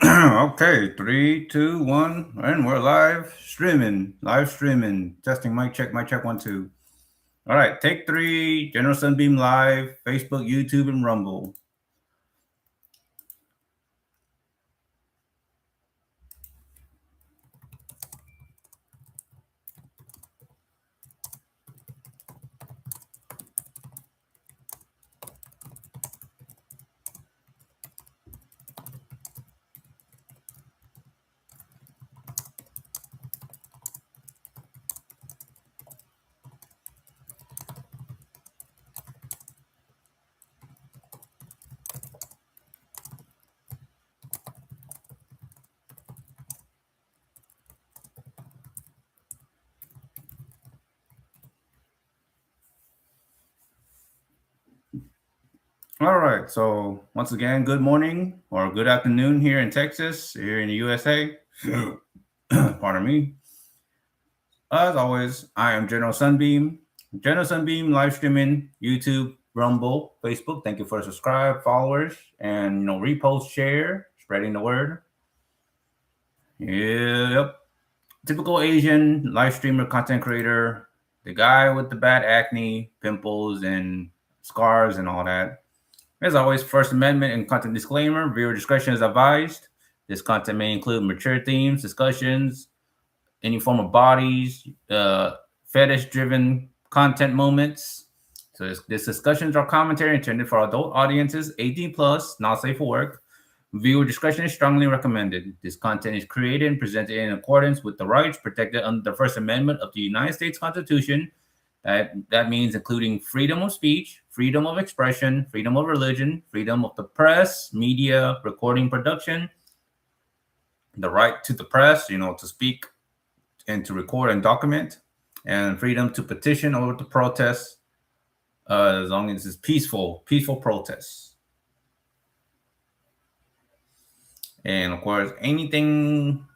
Okay, 3, 2, 1, and we're live streaming. Testing mic check 1, 2. All right, take 3. General Sunbeam live, Facebook, YouTube, and Rumble. All right, so once again, good morning or good afternoon here in Texas, here in the USA. Pardon me. As always, I am General Sunbeam. General Sunbeam live streaming YouTube, Rumble, Facebook. Thank you for subscribe, followers, and repost, share, spreading the word. Yep. Typical Asian live streamer, content creator, the guy with the bad acne, pimples, and scars and all that. As always, First Amendment and content disclaimer, viewer discretion is advised. This content may include mature themes, discussions, any form of bodies, fetish-driven content moments. So this discussions or commentary intended for adult audiences, 18 plus, not safe for work. Viewer discretion is strongly recommended. This content is created and presented in accordance with the rights protected under the First Amendment of the United States Constitution. That means including freedom of speech, freedom of expression, freedom of religion, freedom of the press, media, recording, production, the right to the press, to speak and to record and document, and freedom to petition or to protest, as long as it's peaceful protests. And of course, anything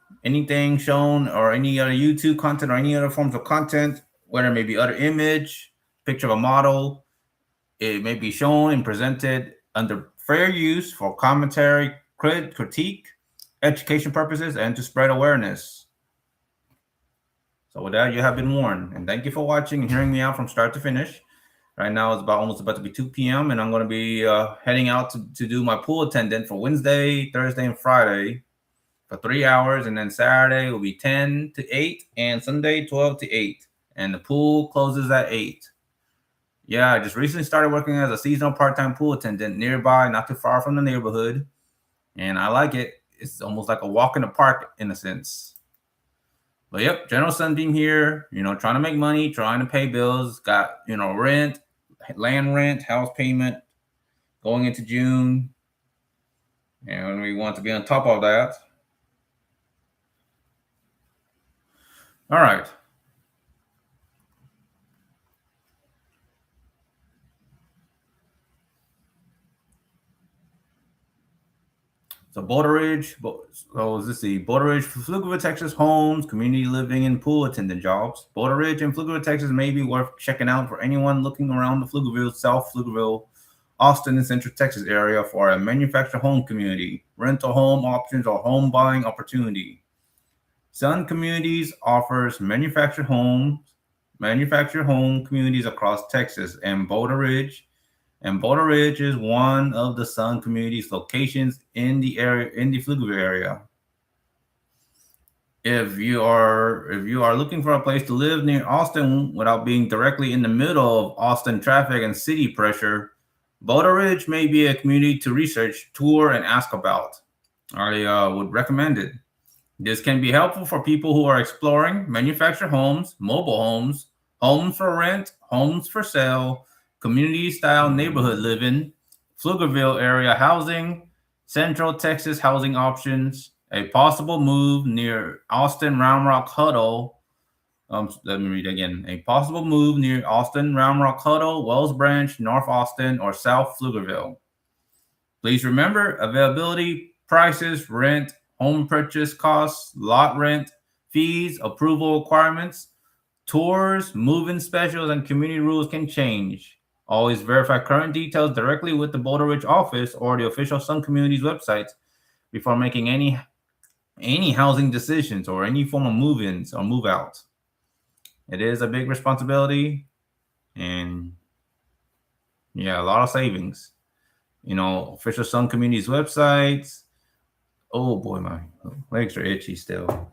shown or any other YouTube content or any other forms of content, whether it may be other image, picture of a model, it may be shown and presented under fair use for commentary, critique, education purposes, and to spread awareness. So with that, you have been warned. And thank you for watching and hearing me out from start to finish. Right now, it's almost about to be 2 p.m. and I'm going to be heading out to do my pool attendant for Wednesday, Thursday, and Friday for 3 hours. And then Saturday will be 10 to 8 and Sunday 12 to 8. And the pool closes at 8. Yeah, I just recently started working as a seasonal part-time pool attendant nearby, not too far from the neighborhood. And I like it. It's almost like a walk in the park in a sense. But yep, General Sunbeam here, trying to make money, trying to pay bills, got, rent, land rent, house payment going into June. And we want to be on top of that. All right. So Boulder Ridge, Boulder Ridge, Pflugerville, Texas homes, community living and pool attendant jobs. Boulder Ridge and Pflugerville, Texas may be worth checking out for anyone looking around the Pflugerville, South Pflugerville, Austin, and Central Texas area for a manufactured home community, rental home options, or home buying opportunity. Sun Communities offers manufactured home communities across Texas and Boulder Ridge. And Boulder Ridge is one of the Sun Community's locations in the Pflugerville area. If you are looking for a place to live near Austin without being directly in the middle of Austin traffic and city pressure, Boulder Ridge may be a community to research, tour, and ask about. I would recommend it. This can be helpful for people who are exploring manufactured homes, mobile homes, homes for rent, homes for sale, community-style neighborhood living, Pflugerville area housing, Central Texas housing options, a possible move near Austin Round Rock Huddle. Let me read again. A possible move near Austin Round Rock Huddle, Wells Branch, North Austin, or South Pflugerville. Please remember availability, prices, rent, home purchase costs, lot rent, fees, approval requirements, tours, move-in specials, and community rules can change. Always verify current details directly with the Boulder Ridge office or the official Sun Communities website before making any housing decisions or any form of move-ins or move-outs. It is a big responsibility, and yeah, a lot of savings. Official Sun Communities websites. Oh boy, my legs are itchy still.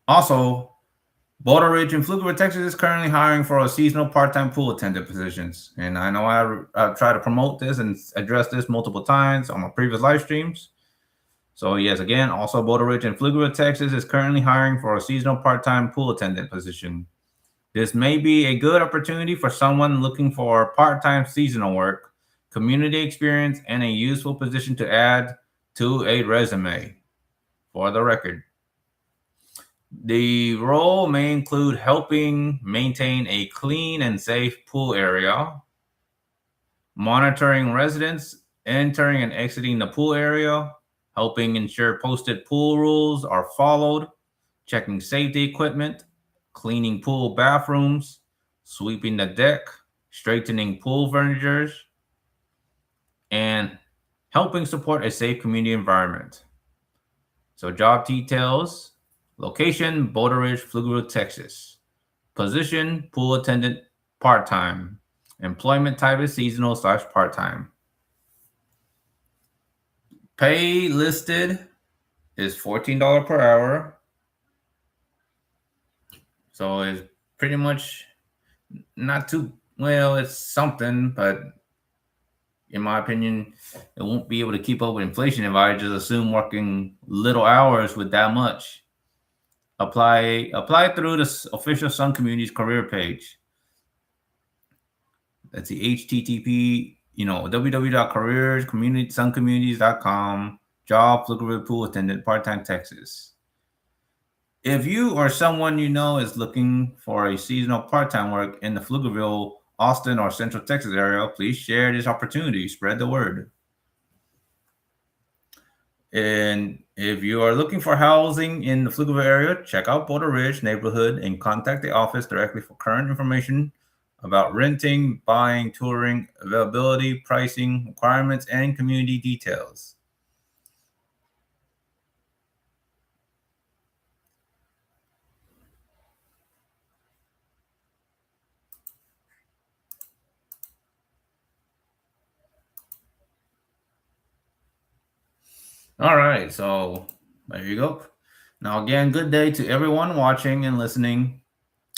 Also, Boulder Ridge in Pflugerville, Texas is currently hiring for a seasonal part-time pool attendant positions. And I know I've tried to promote this and address this multiple times on my previous live streams. So yes, again, also Boulder Ridge in Pflugerville, Texas is currently hiring for a seasonal part-time pool attendant position. This may be a good opportunity for someone looking for part-time seasonal work, community experience, and a useful position to add to a resume. For the record, the role may include helping maintain a clean and safe pool area, monitoring residents entering and exiting the pool area, helping ensure posted pool rules are followed, checking safety equipment, cleaning pool bathrooms, sweeping the deck, straightening pool furniture, and helping support a safe community environment. So job details: location, Boulder Ridge, Pflugerville, Texas. Position, pool attendant, part-time. Employment type is seasonal / part-time. Pay listed is $14 per hour. So it's pretty much not too well. It's something, but in my opinion, it won't be able to keep up with inflation if I just assume working little hours with that much. Apply through the official Sun Communities career page. That's the HTTP, www.careerscommunitysuncommunities.com. Job, Pflugerville pool attendant, part-time, Texas. If you or someone you know is looking for a seasonal part-time work in the Pflugerville, Austin, or Central Texas area, please share this opportunity. Spread the word. And if you are looking for housing in the Pflugerville area, check out Boulder Ridge neighborhood and contact the office directly for current information about renting, buying, touring, availability, pricing, requirements, and community details. All right, so there you go. Now, again, good day to everyone watching and listening.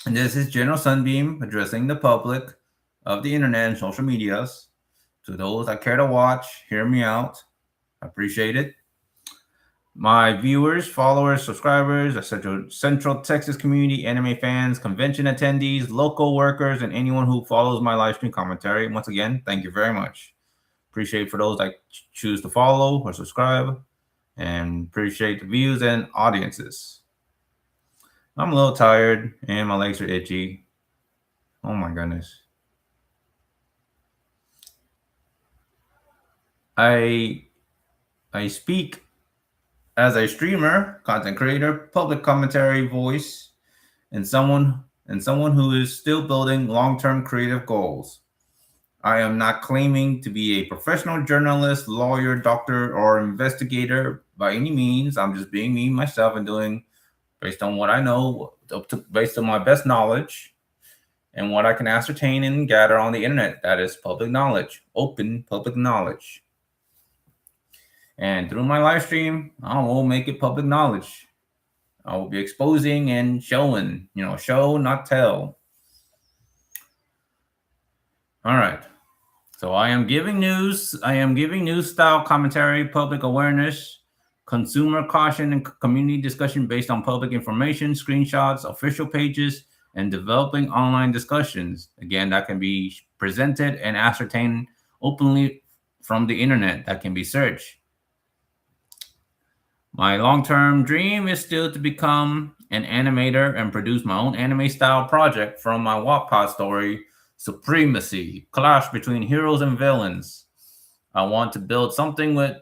And this is General Sunbeam addressing the public of the internet and social medias. To those that care to watch, hear me out. I appreciate it. My viewers, followers, subscribers, Central Texas community, anime fans, convention attendees, local workers, and anyone who follows my live stream commentary. Once again, thank you very much. Appreciate for those that choose to follow or subscribe, and appreciate the views and audiences. I'm a little tired and my legs are itchy. Oh my goodness. I speak as a streamer, content creator, public commentary voice, and someone who is still building long-term creative goals. I am not claiming to be a professional journalist, lawyer, doctor, or investigator by any means. I'm just being me, myself, and doing based on what I know, based on my best knowledge, and what I can ascertain and gather on the internet. That is public knowledge, open public knowledge. And through my live stream, I will make it public knowledge. I will be exposing and showing, show, not tell. All right. So I am giving news style commentary, public awareness, consumer caution, and community discussion based on public information, screenshots, official pages, and developing online discussions. Again, that can be presented and ascertained openly from the internet. That can be searched. My long-term dream is still to become an animator and produce my own anime style project from my Wattpad story, Supremacy, Clash Between Heroes and Villains. I want to build something with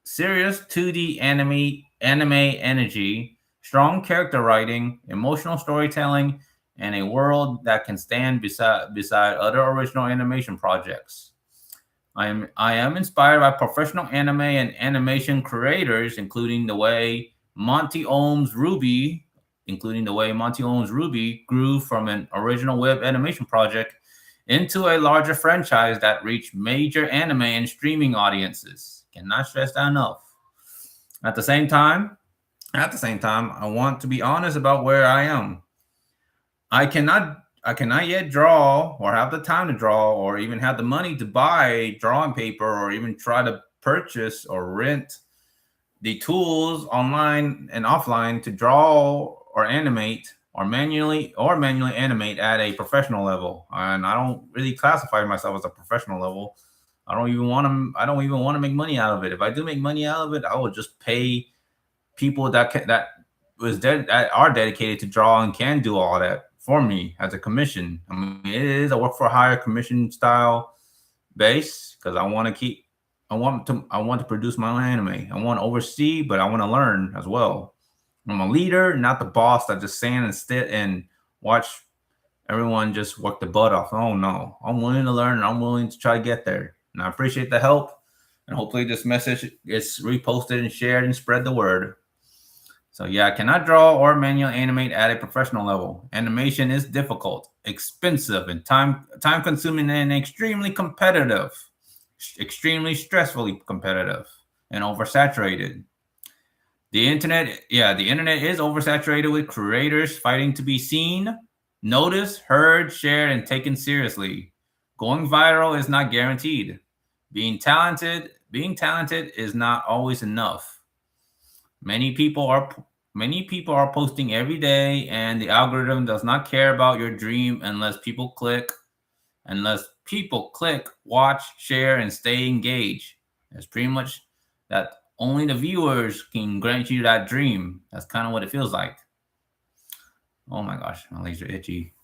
serious 2D anime energy, strong character writing, emotional storytelling, and a world that can stand beside other original animation projects. I am inspired by professional anime and animation creators, including the way Monty Ohm's Ruby, grew from an original web animation project into a larger franchise that reached major anime and streaming audiences. Cannot stress that enough. At the same time, I want to be honest about where I am. I cannot yet draw or have the time to draw or even have the money to buy drawing paper or even try to purchase or rent the tools online and offline to draw or animate or manually animate at a professional level. And I don't really classify myself as a professional level. I don't even want to make money out of it. If I do make money out of it, I will just pay people that are dedicated to draw and can do all that for me as a commission. I mean, it is a work for hire commission style base because I want to produce my own anime. I want to oversee, but I want to learn as well. I'm a leader, not the boss that just stand and sit and watch everyone just work the butt off. Oh no, I'm willing to learn and I'm willing to try to get there. And I appreciate the help. And hopefully this message gets reposted and shared and spread the word. So yeah, I cannot draw or manually animate at a professional level. Animation is difficult, expensive, and time consuming and extremely competitive. Extremely stressfully competitive and oversaturated. The internet is oversaturated with creators fighting to be seen, noticed, heard, shared, and taken seriously. Going viral is not guaranteed. Being talented is not always enough. Many people are many people are posting every day, and the algorithm does not care about your dream unless people click, watch, share, and stay engaged. It's pretty much that only the viewers can grant you that dream. That's kind of what it feels like. Oh my gosh, my legs are itchy.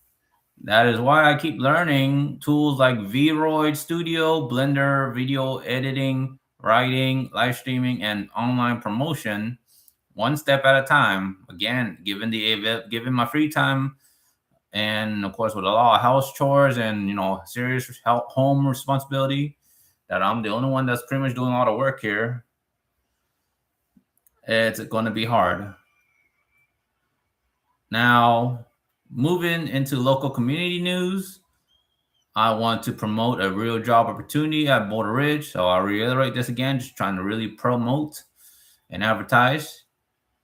That is why I keep learning tools like Vroid Studio, Blender, video editing, writing, live streaming, and online promotion, one step at a time. Again, given my free time, and of course with a lot of house chores and serious home responsibility, that I'm the only one that's pretty much doing all the work here. It's going to be hard. Now, moving into local community news, I want to promote a real job opportunity at Boulder Ridge. So I'll reiterate this again, just trying to really promote and advertise.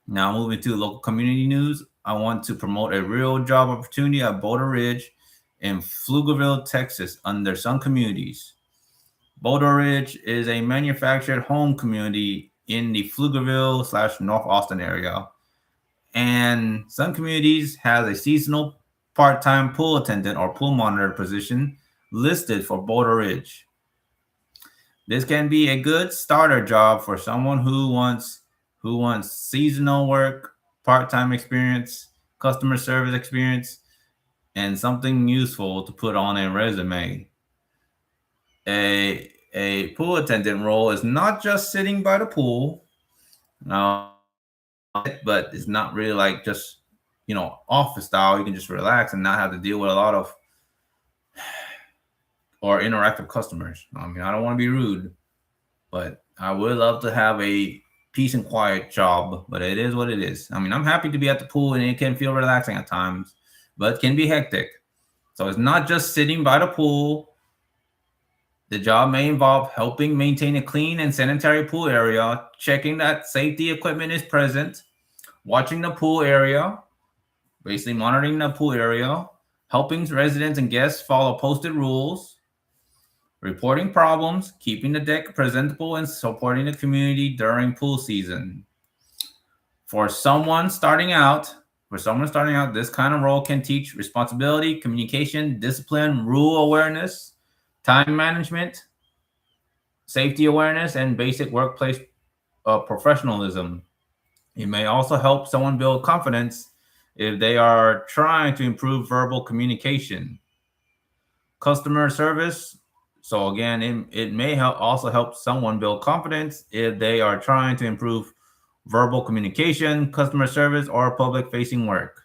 Now, moving to local community news, I want to promote a real job opportunity at Boulder Ridge in Pflugerville, Texas, under Sun Communities. Boulder Ridge is a manufactured home community in the Pflugerville/North Austin area. And Sun Communities has a seasonal part-time pool attendant or pool monitor position listed for Boulder Ridge. This can be a good starter job for someone who wants seasonal work, part-time experience, customer service experience, and something useful to put on a resume. A pool attendant role is not just sitting by the pool, but it's not really like just office style. You can just relax and not have to deal with a lot of or interactive customers. I mean, I don't want to be rude, but I would love to have a peace and quiet job, but it is what it is. I mean, I'm happy to be at the pool and it can feel relaxing at times, but it can be hectic. So it's not just sitting by the pool. The job may involve helping maintain a clean and sanitary pool area, checking that safety equipment is present, watching the pool area, basically monitoring the pool area, helping residents and guests follow posted rules, reporting problems, keeping the deck presentable, and supporting the community during pool season. For someone starting out, this kind of role can teach responsibility, communication, discipline, rule awareness, time management, safety awareness, and basic workplace professionalism. It may also help someone build confidence if they are trying to improve verbal communication. Customer service. So again, it may also help someone build confidence if they are trying to improve verbal communication, customer service, or public-facing work.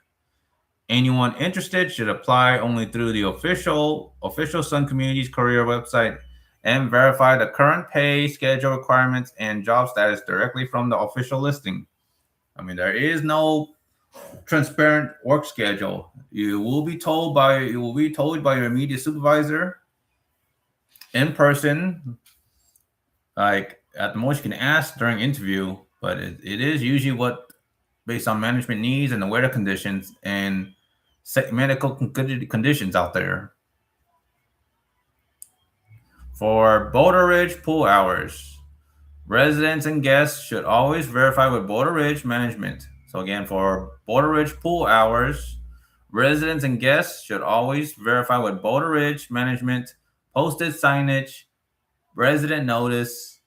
Anyone interested should apply only through the official Sun Communities career website and verify the current pay, schedule requirements, and job status directly from the official listing. I mean, there is no transparent work schedule. You will be told by your immediate supervisor in person. Like at the most, you can ask during interview, but it is usually what based on management needs and the weather conditions and medical conditions out there. For Boulder Ridge pool hours, residents and guests should always verify with Boulder Ridge management. So again, for Boulder Ridge pool hours, residents and guests should always verify with Boulder Ridge management, posted signage, resident notice,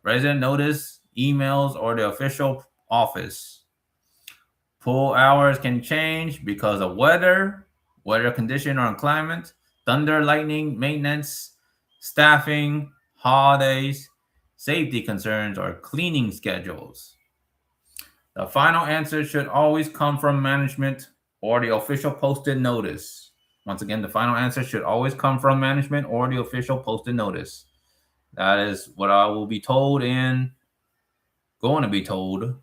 emails, or the official office. Pool hours can change because of weather condition or climate, thunder, lightning, maintenance, staffing, holidays, safety concerns, or cleaning schedules. The final answer should always come from management or the official posted notice. Once again, the final answer should always come from management or the official posted notice. That is what I will be told and going to be told.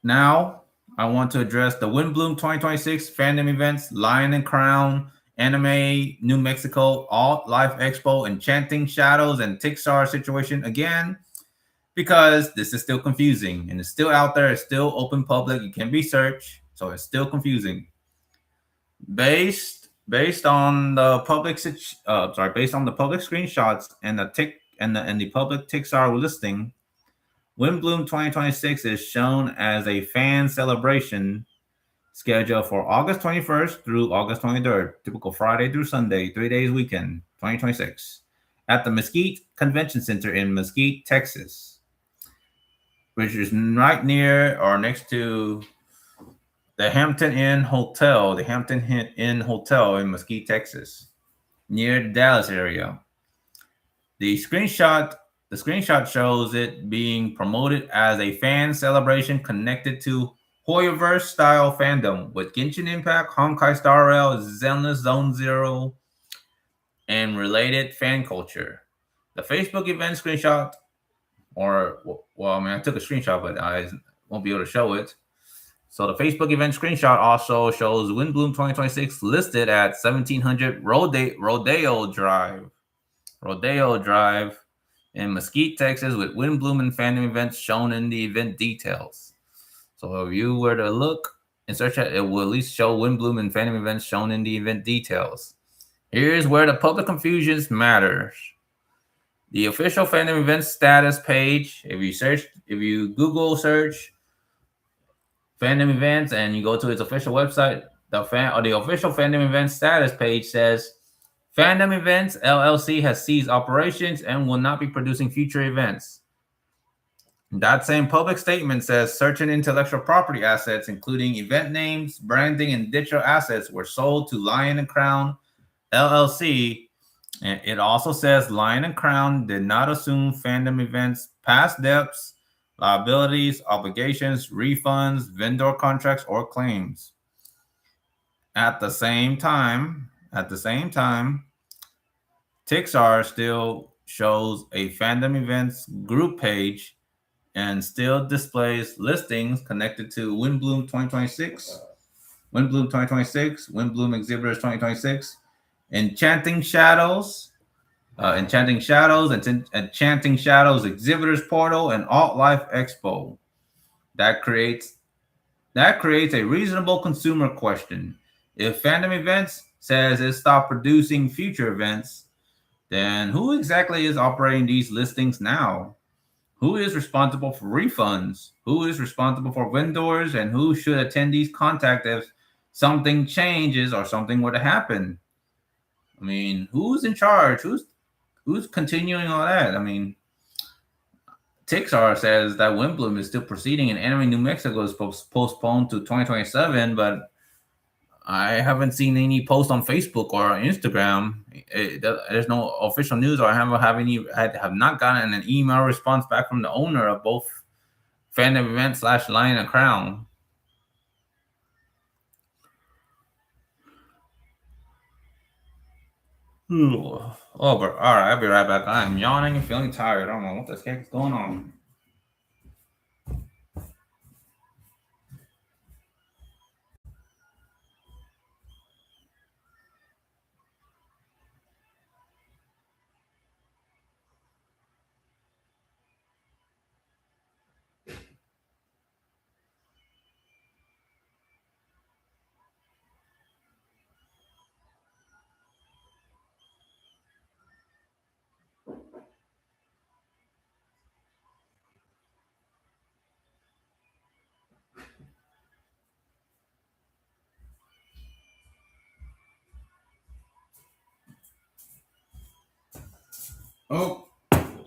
Now, I want to address the Windbloom 2026 Fandom events, Lion and Crown, Anime, New Mexico, Alt Life Expo, Enchanting Shadows, and Tixar situation again, because this is still confusing and it's still out there. It's still open public. It can be searched, so it's still confusing. Based on the public screenshots and the public Tixar listing, Windbloom 2026 is shown as a fan celebration scheduled for August 21st through August 23rd, typical Friday through Sunday, 3 days weekend, 2026, at the Mesquite Convention Center in Mesquite, Texas, which is right near or next to the Hampton Inn Hotel in Mesquite, Texas, near the Dallas area. The screenshot shows it being promoted as a fan celebration connected to Hoyoverse style fandom with Genshin Impact, Honkai Star Rail, Zenless Zone Zero, and related fan culture. The Facebook event screenshot, I took a screenshot, but I won't be able to show it. So the Facebook event screenshot also shows Windbloom 2026 listed at 1700 Rodeo Drive in Mesquite, Texas, with Windbloom and Fandom events shown in the event details. So if you were to look and search it, it will at least show Windbloom and Fandom events shown in the event details. Here's where the public confusions matters. The official Fandom event status page, if you Google search Fandom events and you go to its official website, the official Fandom event status page says Fandom Events LLC has ceased operations and will not be producing future events. That same public statement says certain intellectual property assets, including event names, branding, and digital assets, were sold to Lion and Crown LLC. And it also says Lion and Crown did not assume Fandom Events past debts, liabilities, obligations, refunds, vendor contracts, or claims. At the same time, Tixar still shows a Fandom Events group page and still displays listings connected to Windbloom 2026, Windbloom Exhibitors 2026, Enchanting Shadows, Enchanting Shadows Exhibitors Portal, and Alt Life Expo. That creates a reasonable consumer question. If Fandom Events says it stopped producing future events, then who exactly is operating these listings now? Who is responsible for refunds? Who is responsible for vendors? And who should attendees contact if something changes or something were to happen? I mean, who's in charge? Who's continuing all that? I mean, Tixar says that Windbloom is still proceeding and Anime New Mexico is postponed to 2027, but I haven't seen any post on Facebook or Instagram. There's no official news, or I have not gotten an email response back from the owner of both Fandom Event / Lion and Crown. Oh, but all right, I'll be right back. I am yawning and feeling tired. I don't know what the heck is going on. Oh,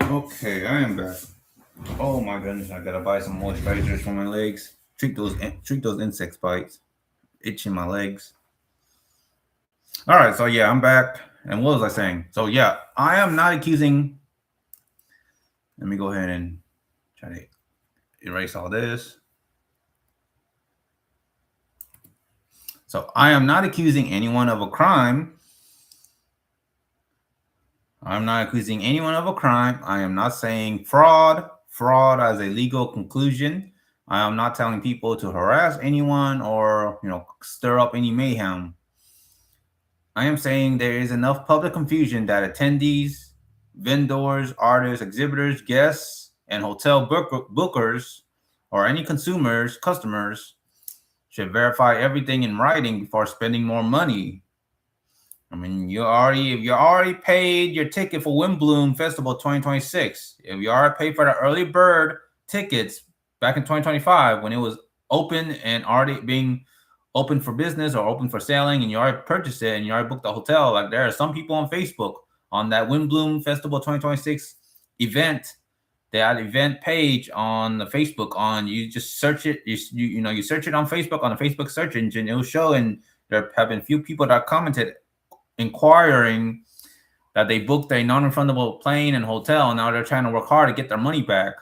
okay, I am back. Oh my goodness, I gotta buy some moisturizers for my legs. Treat those insect bites, itching my legs. All right, so yeah, I'm back. And what was I saying? So yeah, I am not accusing. Let me go ahead and try to erase all this. So I am not accusing anyone of a crime. I'm not accusing anyone of a crime. I am not saying fraud as a legal conclusion. I am not telling people to harass anyone or, stir up any mayhem. I am saying there is enough public confusion that attendees, vendors, artists, exhibitors, guests, and hotel bookers, or any customers, should verify everything in writing before spending more money. I mean, if you already paid your ticket for Windbloom Festival 2026, if you already paid for the early bird tickets back in 2025 when it was open and already being open for business or open for selling, and you already purchased it and you already booked the hotel, like there are some people on Facebook on that Windbloom Festival 2026 event. That event page on the Facebook, you just search it, you search it on Facebook, on the Facebook search engine, it'll show, and there have been a few people that commented inquiring that they booked a non-refundable plane and hotel, and now they're trying to work hard to get their money back.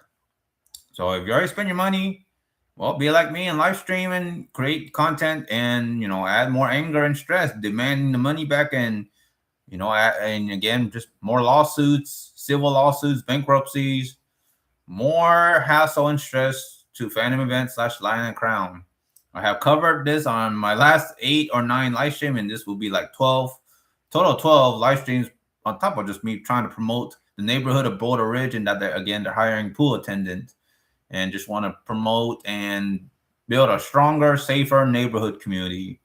So if you already spend your money, well, be like me and live stream and create content and, add more anger and stress, demanding the money back, and, and again, just more lawsuits, civil lawsuits, bankruptcies, more hassle and stress to Fandom Events / Lion and Crown. I have covered this on my last 8 or 9 live stream, and this will be like 12, total 12 live streams on top of just me trying to promote the neighborhood of Boulder Ridge, and that they're hiring Pool Attendant, and just want to promote and build a stronger, safer neighborhood community.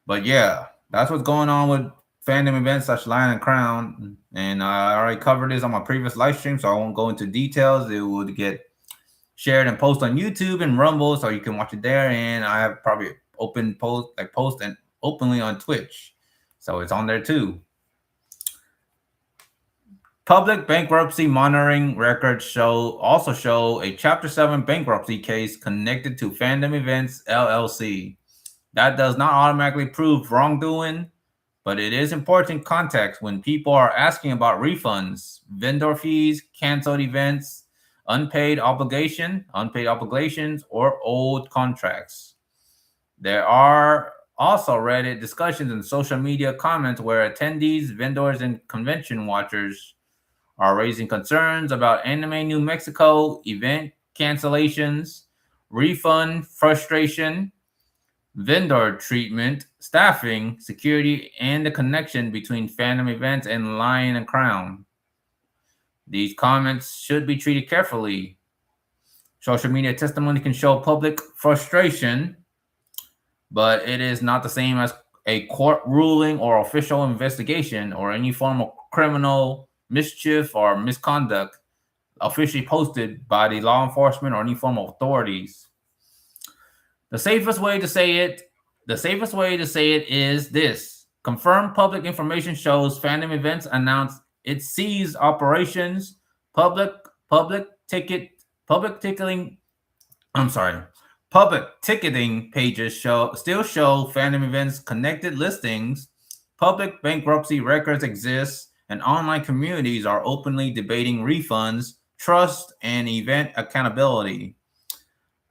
But yeah, that's what's going on with Fandom Events / Lion and Crown. And I already covered this on my previous live stream, so I won't go into details. It will get shared and posted on YouTube and Rumble, so you can watch it there. And I have probably post and openly on Twitch, so it's on there too. Public bankruptcy monitoring records also show a Chapter 7 bankruptcy case connected to Fandom Events LLC. That does not automatically prove wrongdoing, but it is important context when people are asking about refunds, vendor fees, canceled events, unpaid obligations, or old contracts. There are also Reddit discussions and social media comments where attendees, vendors, and convention watchers are raising concerns about Anime New Mexico event cancellations, refund frustration, vendor treatment, staffing, security, and the connection between Fandom Events and Lion and Crown. These comments should be treated carefully. Social media testimony can show public frustration, but it is not the same as a court ruling or official investigation or any form of criminal mischief or misconduct officially posted by the law enforcement or any form of authorities. The safest way to say it is this. Confirmed public information shows Fandom Events announced it ceased operations. Public ticketing pages still show Fandom Events connected listings. Public bankruptcy records exist, and online communities are openly debating refunds, trust, and event accountability.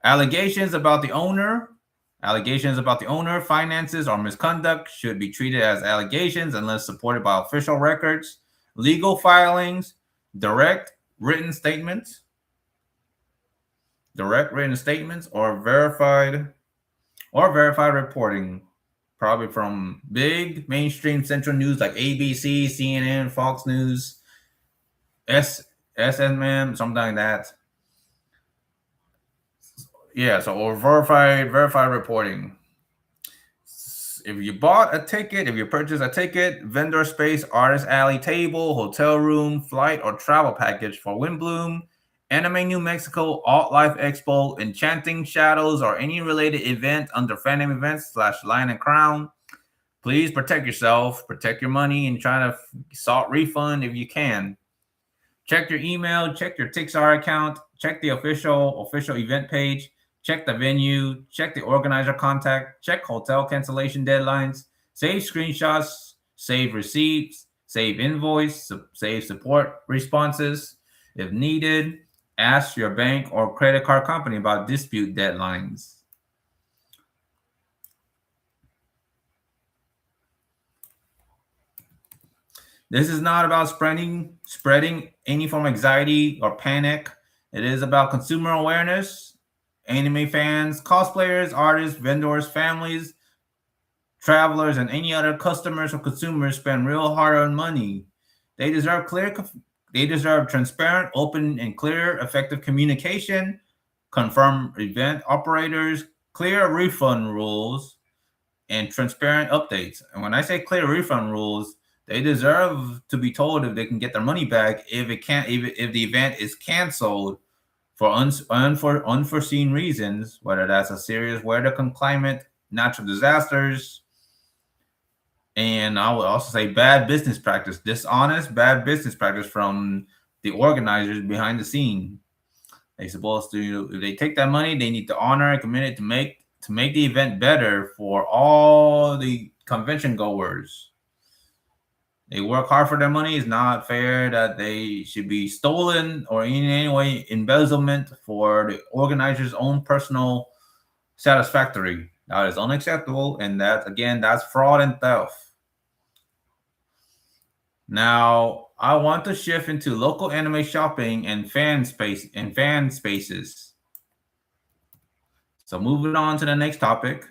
Allegations about the owner Allegations about the owner, finances, or misconduct should be treated as allegations unless supported by official records, legal filings, direct written statements, or verified reporting, probably from big mainstream central news like ABC, CNN, Fox News, SNM, something like that. Yeah, so or verified reporting. If you bought a ticket, if you purchased a ticket, vendor space, artist alley table, hotel room, flight, or travel package for Windbloom, Anime New Mexico, Alt Life Expo, Enchanting Shadows, or any related event under Fandom Events / Lion and Crown, please protect yourself, protect your money, and try to sought refund if you can. Check your email, check your Tixar account, check the official event page, check the venue, check the organizer contact, check hotel cancellation deadlines, save screenshots, save receipts, save invoice, save support responses. If needed, ask your bank or credit card company about dispute deadlines. This is not about spreading any form of anxiety or panic. It is about consumer awareness. Anime fans, cosplayers, artists, vendors, families, travelers, and any other customers or consumers spend real hard-earned money. They deserve transparent, open, and clear, effective communication, confirm event operators, clear refund rules, and transparent updates. And when I say clear refund rules, they deserve to be told if they can get their money back if the event is canceled for unforeseen reasons, whether that's a serious weather, climate, natural disasters, and I would also say bad business practice, dishonest, bad business practice from the organizers behind the scene. They're supposed to, if they take that money, they need to honor and commit it to make the event better for all the convention goers. They work hard for their money. It's not fair that they should be stolen or in any way embezzlement for the organizer's own personal satisfactory. That is unacceptable, and that's fraud and theft. Now, I want to shift into local anime shopping and fan spaces. So moving on to the next topic.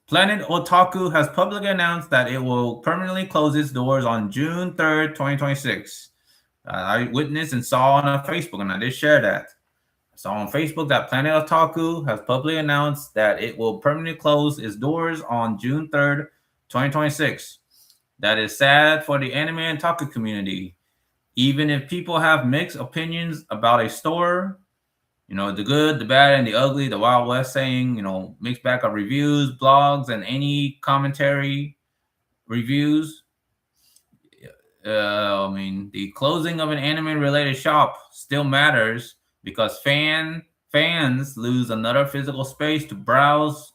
Planet Otaku has publicly announced that it will permanently close its doors on June 3rd, 2026. I witnessed and saw on Facebook, and I did share that. I saw on Facebook that Planet Otaku has publicly announced that it will permanently close its doors on June 3rd, 2026. That is sad for the anime and otaku community. Even if people have mixed opinions about a store, the good, the bad, and the ugly, the Wild West saying, mixed bag of reviews, blogs, and any commentary reviews. The closing of an anime-related shop still matters because fans lose another physical space to browse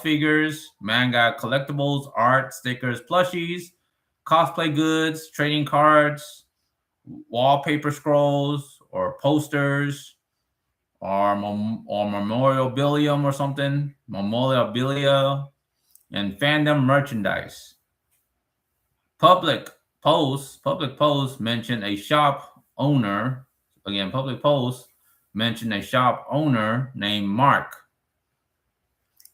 figures, manga, collectibles, art, stickers, plushies, cosplay goods, trading cards, wallpaper scrolls, or posters, or memorabilia or something, memorabilia, and fandom merchandise. Public posts mention a shop owner. Again, public posts mention a shop owner named Mark.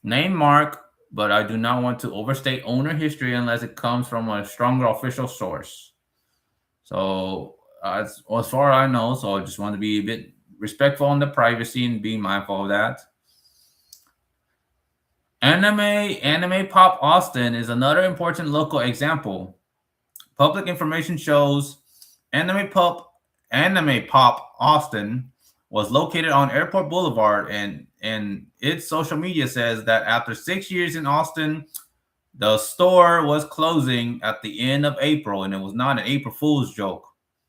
But I do not want to overstate owner history unless it comes from a stronger official source. So as far as I know, so I just want to be a bit respectful on the privacy and being mindful of that. Anime Pop Austin is another important local example. Public information shows Anime Pop Austin was located on Airport Boulevard, and its social media says that after 6 years in Austin, the store was closing at the end of April, and it was not an April Fool's joke.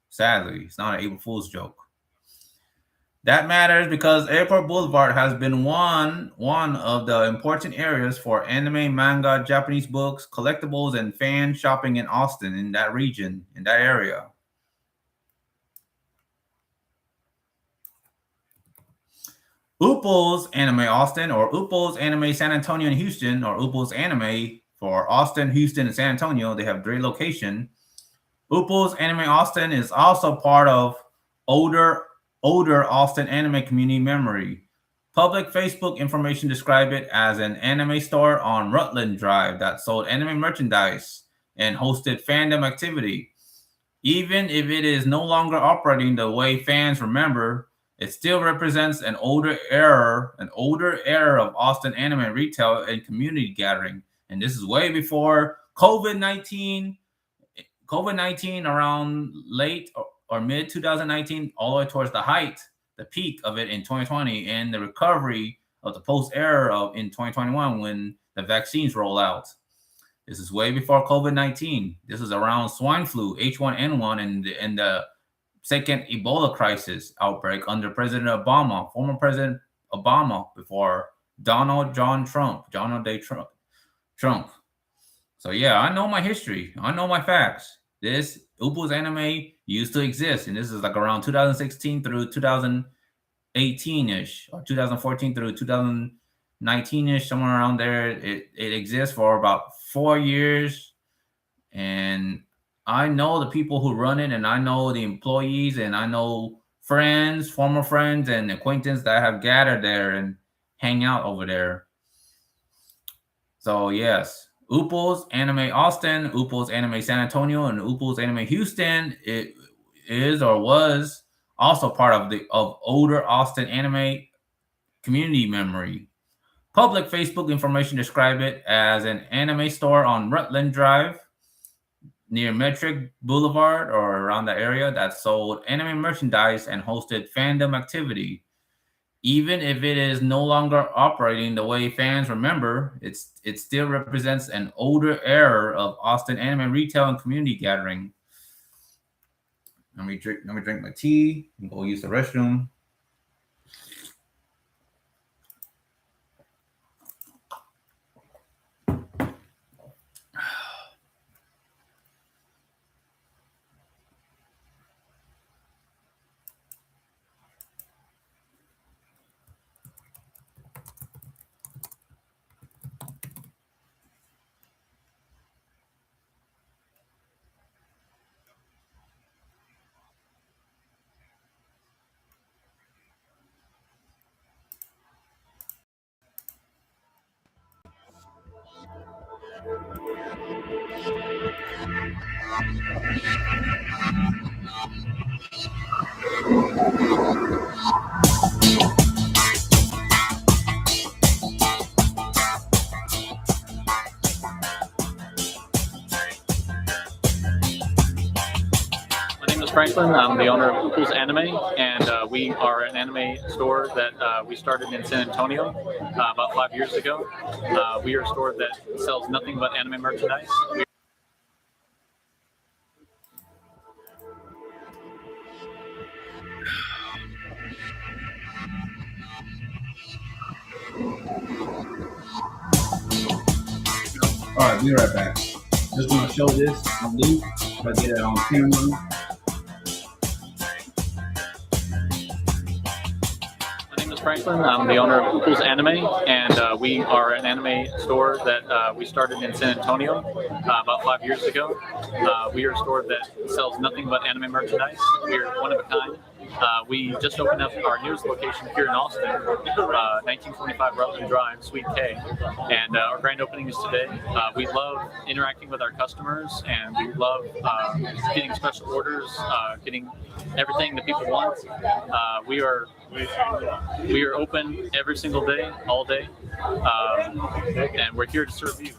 Sadly, it's not an April Fool's joke. That matters because Airport Boulevard has been one of the important areas for anime, manga, Japanese books, collectibles, and fan shopping in Austin, in that region, in that area. Ooples Anime Austin, or Ooples Anime San Antonio and Houston, or Ooples Anime for Austin, Houston, and San Antonio. They have 3 locations. Ooples Anime Austin is also part of older Austin anime community memory. Public Facebook information described it as an anime store on Rutland Drive that sold anime merchandise and hosted fandom activity. Even if it is no longer operating the way fans remember, it still represents an older era of Austin anime retail and community gathering. And this is way before COVID-19 around late or mid 2019, all the way towards the peak of it in 2020, and the recovery of the post era in 2021 when the vaccines roll out. This is way before COVID-19. This is around swine flu, H1N1, and the second Ebola crisis outbreak under President Obama, former President Obama, before Donald J. Trump. So yeah, I know my history. I know my facts. This Ooples anime used to exist, and this is like around 2016 through 2018-ish, or 2014 through 2019-ish, somewhere around there. It exists for about 4 years, and I know the people who run it, and I know the employees, and I know friends, former friends, and acquaintances that have gathered there and hang out over there. So yes, Ooples Anime Austin, Ooples Anime San Antonio, and Ooples Anime Houston, it is or was also part of older Austin anime community memory. Public Facebook information described it as an anime store on Rutland Drive near Metric Boulevard or around the area that sold anime merchandise and hosted fandom activity. Even if it is no longer operating the way fans remember, it still represents an older era of Austin anime retail and community gathering. Let me drink my tea and go use the restroom. Franklin. I'm the owner of Ooples Anime, and we are an anime store that we started in San Antonio about 5 years ago. We are a store that sells nothing but anime merchandise. All right, be right back. Just want to show this on loop. If I get it on camera. Franklin. I'm the owner of Ooples Anime, and we are an anime store that we started in San Antonio about 5 years ago. We are a store that sells nothing but anime merchandise. We are one of a kind. We just opened up our newest location here in Austin, 1925 Rutland Drive, Suite K, and our grand opening is today. We love interacting with our customers, and we love getting special orders, getting everything that people want. We are open every single day, all day, and we're here to serve you.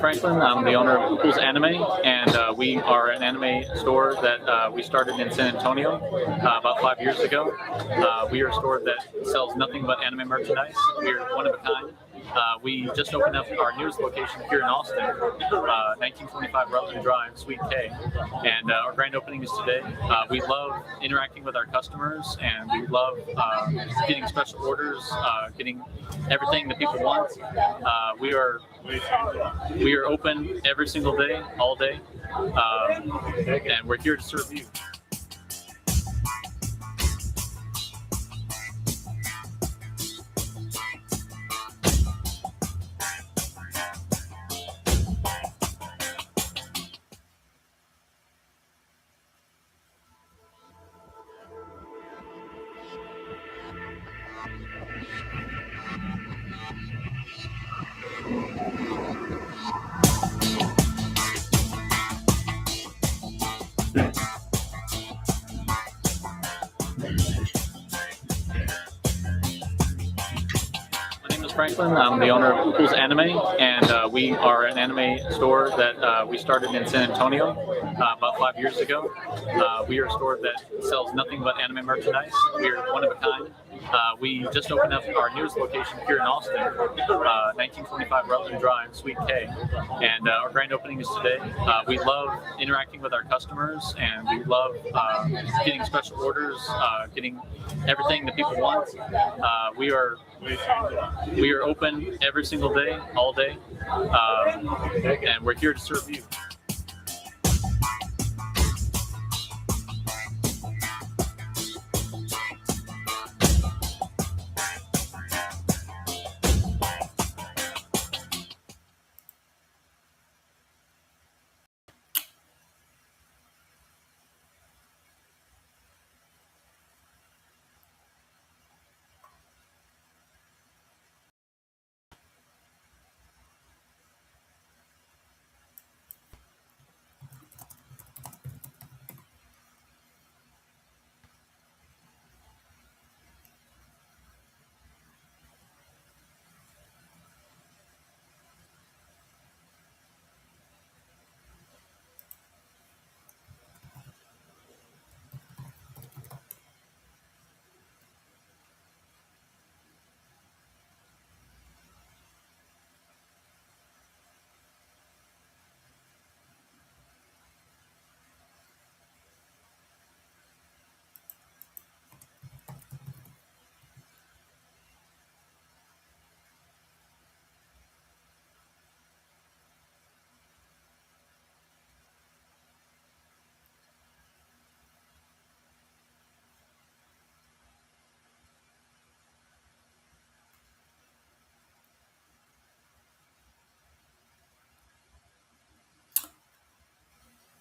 Franklin. I'm the owner of Pool Attendant, and we are an anime store that we started in San Antonio about 5 years ago. We are a store that sells nothing but anime merchandise. We are one of a kind. We just opened up our newest location here in Austin, 1925 Rutland Drive, Suite K, and our grand opening is today. We love interacting with our customers, and we love getting special orders, getting everything that people want. We are open every single day, all day, and we're here to serve you. Franklin. I'm the owner of Pool Attendant, and we are an anime store that we started in San Antonio about 5 years ago. We are a store that sells nothing but anime merchandise. We are one of a kind. We just opened up our newest location here in Austin, 1925 Rutland Drive, Suite K, and our grand opening is today. We love interacting with our customers, and we love getting special orders, getting everything that people want. We are open every single day, all day, and we're here to serve you.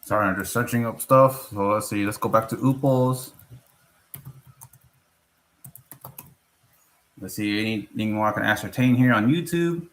Sorry, I'm just searching up stuff. So let's see. Let's go back to Oopos. Let's see anything more I can ascertain here on YouTube.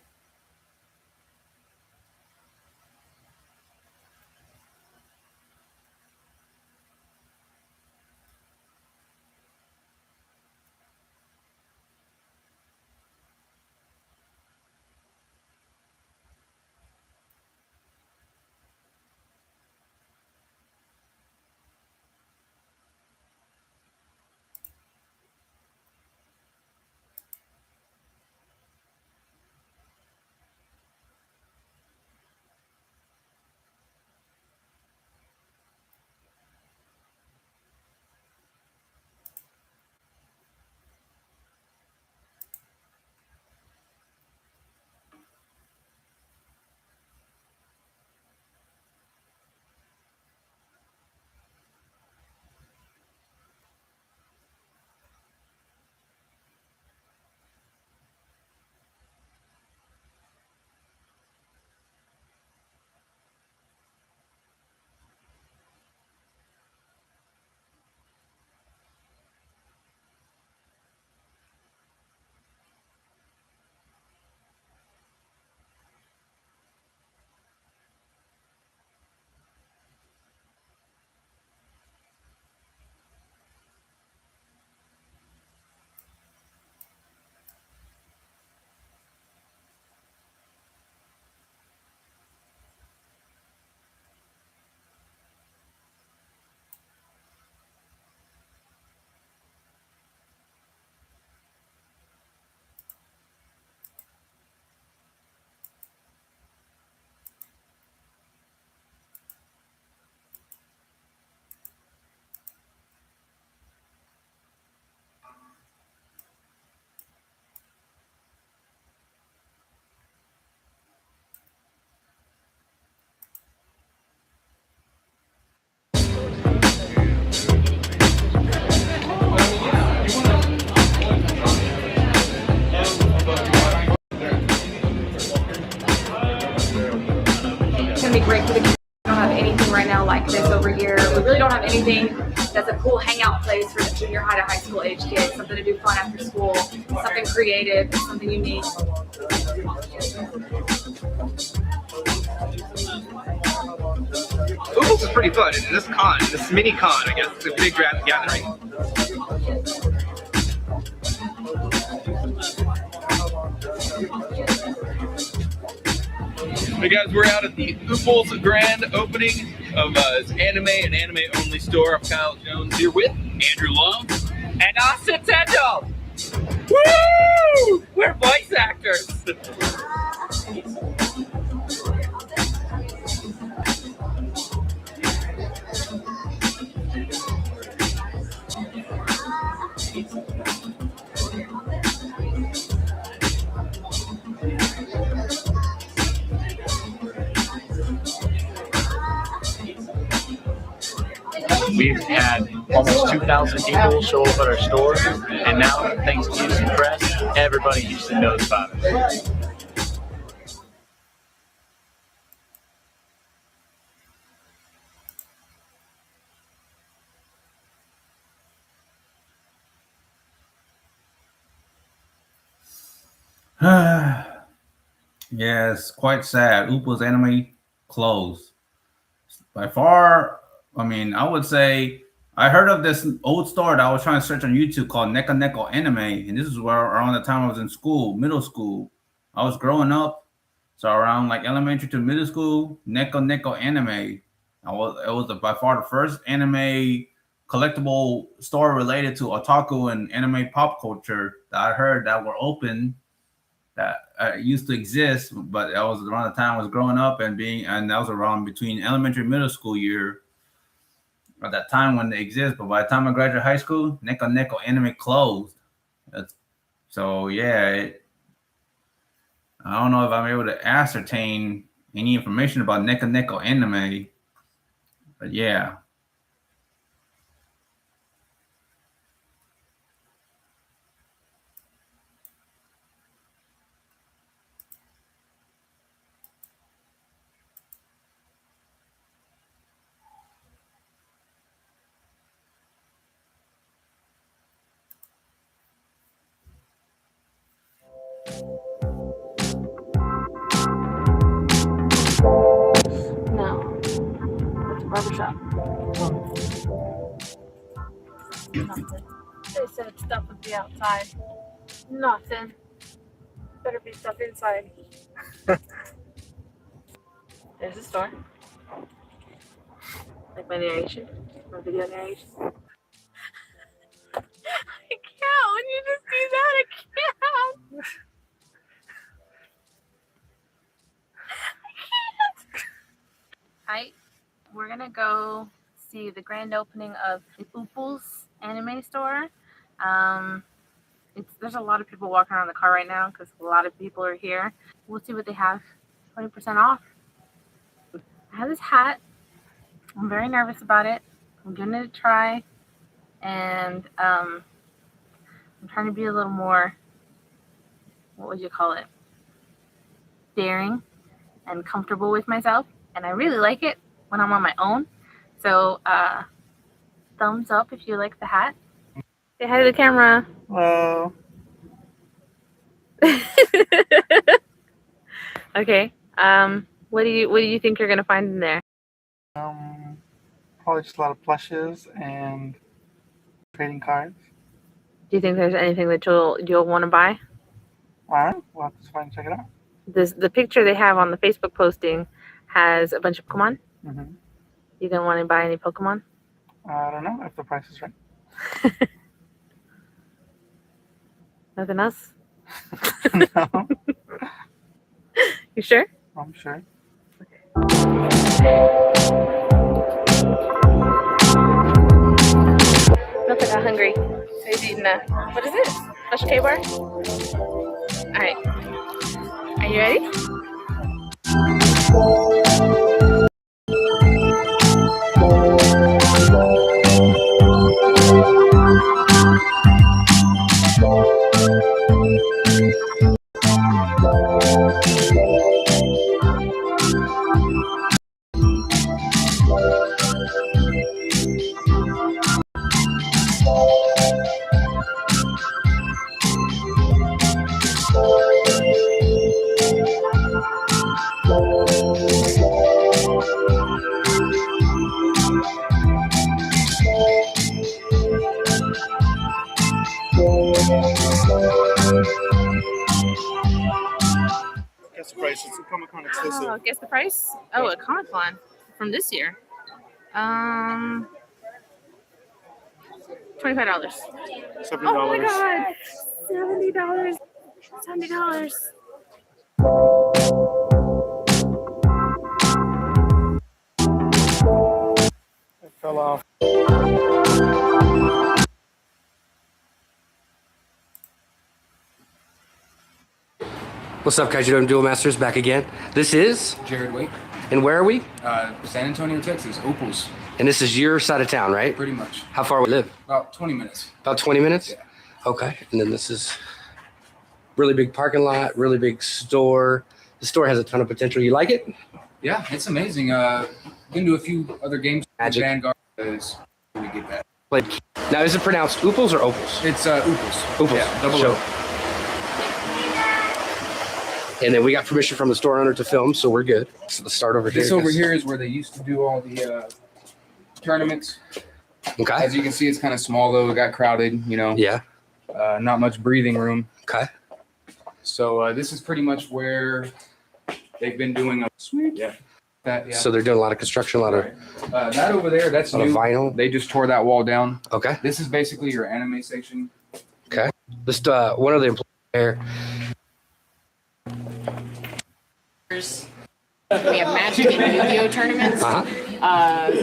here. We really don't have anything that's a cool hangout place for the junior high to high school age kids. Something to do fun after school, something creative, something unique. Ooples is pretty fun. This mini con, I guess, it's a big gathering. Hey guys, we're out at the Ooples grand opening of an anime-only store. I'm Kyle Jones here with Andrew Long and Austin Tendall. Woo! We're voice actors. We've had almost 2,000 people show up at our store, and now, thanks to Houston Press, everybody in Houston knows about it. Yes, quite sad. Ooples Anime closed. By far, I mean, I would say I heard of this old store that I was trying to search on YouTube called Neko Neko Anime, and this is where around the time I was in school, middle school. I was growing up, so around like elementary to middle school, Neko Neko Anime. It was by far the first anime collectible store related to otaku and anime pop culture that I heard that were open, that used to exist, but that was around the time I was growing up and that was around between elementary and middle school year at that time when they exist. But by the time I graduated high school, Neko Neko Anime closed. So yeah, I don't know if I'm able to ascertain any information about Neko Neko Anime, but yeah. No, it's a barbershop. Nothing. They said stuff would be outside. Nothing. Better be stuff inside. There's a store. Like my narration, my video narration. I can't. When you just do that, I can't. Hi, we're gonna go see the grand opening of the Ooples anime store. There's a lot of people walking around the car right now because a lot of people are here. We'll see what they have. 20% off. I have this hat. I'm very nervous about it. I'm giving it a try, and I'm trying to be a little more, what would you call it, daring and comfortable with myself. And I really like it when I'm on my own. So thumbs up if you like the hat. Say hi to the camera. Hello. Okay. What do you think you're gonna find in there? Probably just a lot of plushes and trading cards. Do you think there's anything that you'll want to buy? Alright, we'll have to find and check it out. The picture they have on the Facebook posting has a bunch of Pokemon. Mm-hmm. You gonna want to buy any Pokemon? I don't know if the price is right. Nothing else? No, You sure? I'm sure. Look, I got hungry. So he's eating what is this? Mush K-bar? Alright. Are you ready? the price. It's a Comic-Con exclusive. Oh, guess the price? Oh, a Comic-Con from this year. $25. $70. Oh my god! $70. $70. It fell off. What's up, Kaiju Duel Masters? Back again. This is Jared Wake, and where are we? San Antonio, Texas, Opals, And this is your side of town, right? pretty much. How far we live? About 20 minutes. About 20 minutes? Yeah. Okay. And then this is really big parking lot, really big store. The store has a ton of potential. You like it? Yeah, it's amazing. Been to a few other games. Magic. Vanguard is we get that. Played. Now, is it pronounced Oopals or Opals? It's Opals. Opals. Yeah, double Show. O. And then we got permission from the store owner to film, so we're good. So let's start over here. This over here is where they used to do all the tournaments. Okay. As you can see, it's kind of small though. It got crowded. You know. Yeah. Not much breathing room. Okay. So this is pretty much where they've been doing a sweet. Yeah. That. Yeah. So they're doing a lot of construction, a lot of, That over there, that's a lot of new. vinyl. They just tore that wall down. Okay. This is basically your anime section. Okay. This one of the employees there. We have Magic and Yu-Gi-Oh tournaments.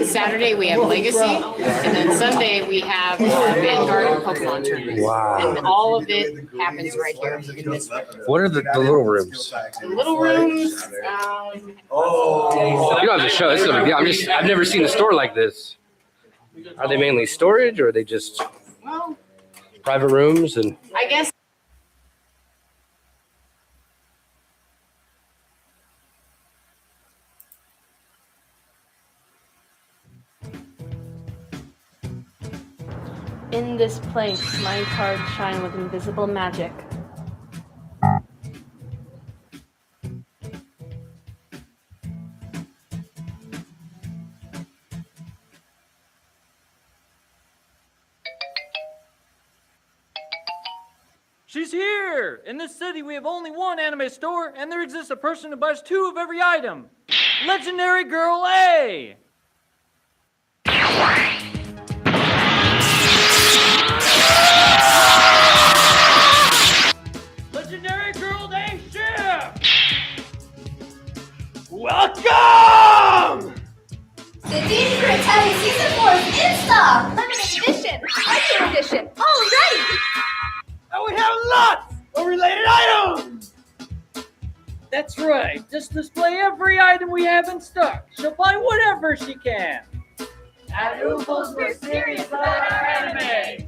Saturday we have Legacy, and then Sunday we have Vanguard and Pokemon tournaments. Wow. And all of it happens right here in this room. What are the little rooms? The little rooms. You don't have to show. This is a big deal. I've never seen a store like this. Are they mainly storage, or are they just Well, private rooms? And I guess. In this place, my cards shine with invisible magic. She's here! In this city, we have only one anime store, and there exists a person who buys 2 of every item. Legendary Girl A! Legendary Girl A ship! Welcome! The Dean for Italian Season 4 is in stock! Limited edition! Regular edition! All ready! And we have lots of related items! That's right, just display every item we have in stock. She'll buy whatever she can. At Oopals, we're serious about our anime!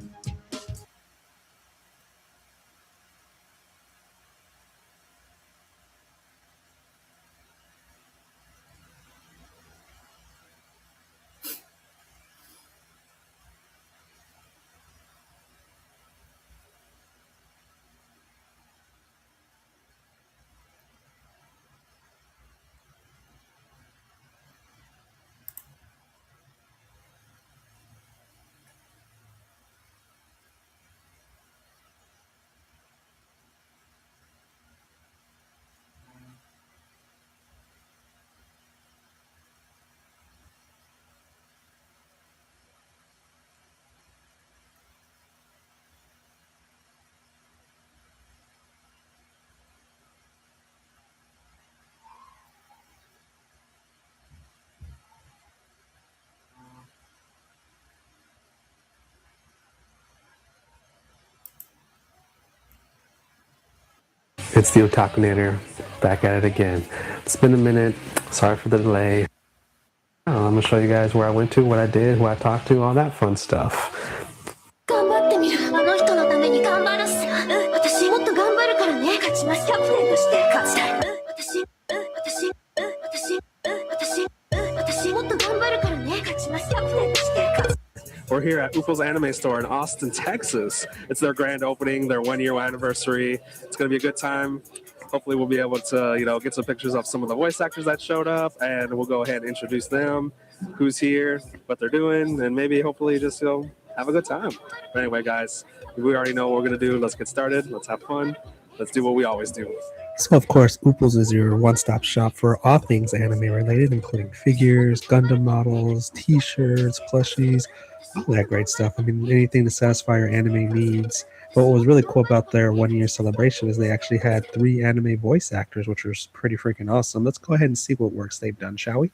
It's the Otakunator, back at it again. It's been a minute, sorry for the delay. I'm going to show you guys where I went to, what I did, who I talked to, all that fun stuff. 頑張ってみる。あの人のために頑張るっす。私もっと頑張るからね。勝ちます。キャプテンとして勝ちたい。私もっと頑張るからね。勝ちます。キャプテンとして勝つ。 We're here at Oopals Anime Store in Austin, Texas. It's their grand opening, their 1-year anniversary. It's going to be a good time. Hopefully we'll be able to, get some pictures of some of the voice actors that showed up, and we'll go ahead and introduce them, who's here, what they're doing, and maybe hopefully just, have a good time. But anyway, guys, we already know what we're going to do. Let's get started. Let's have fun. Let's do what we always do. So, of course, Ooples is your one-stop shop for all things anime-related, including figures, Gundam models, T-shirts, plushies, all that great stuff. I mean, anything to satisfy your anime needs. But what was really cool about their one-year celebration is they actually had 3 anime voice actors, which was pretty freaking awesome. Let's go ahead and see what works they've done, shall we?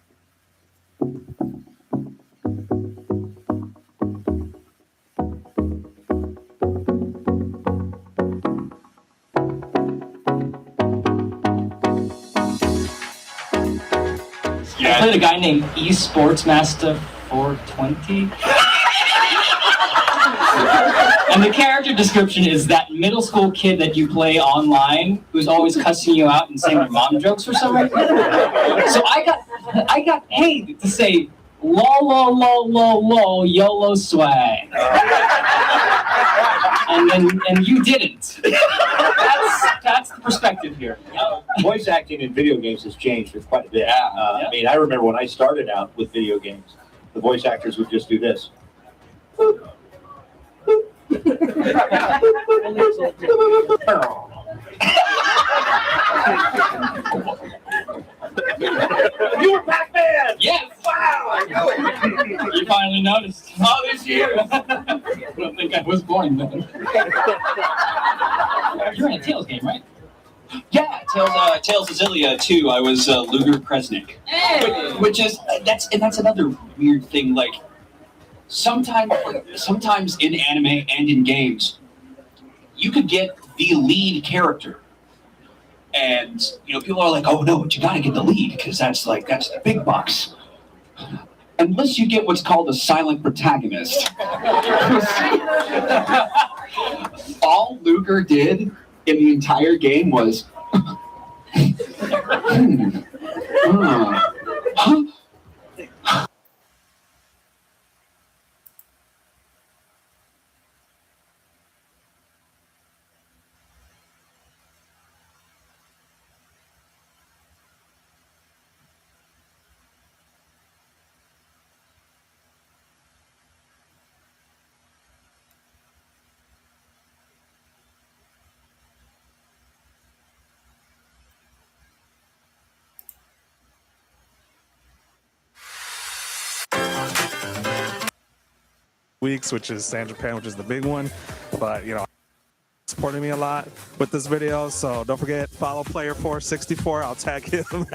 I played a guy named Esports Master 420. And the character description is that middle school kid that you play online who's always cussing you out and saying your mom jokes for some reason. So I got paid to say lol YOLO swag. And you didn't. That's the perspective here. Voice acting in video games has changed quite a bit. I mean, I remember when I started out with video games, the voice actors would just do this. You were Pac-Man! Yes! Wow! I know it! You finally noticed. All these years! I don't think I was born then. You're in a Tails game, right? Yeah, Tales of Zillia too. I was Luger Kresnik, which is that's another weird thing. Like sometimes in anime and in games, you could get the lead character, and people are like, "Oh no, but you got to get the lead because that's the big bucks." Unless you get what's called a silent protagonist. All Luger did in the entire game was weeks, which is San Japan, which is the big one. But supporting me a lot with this video, so don't forget, follow Player464. I'll tag him.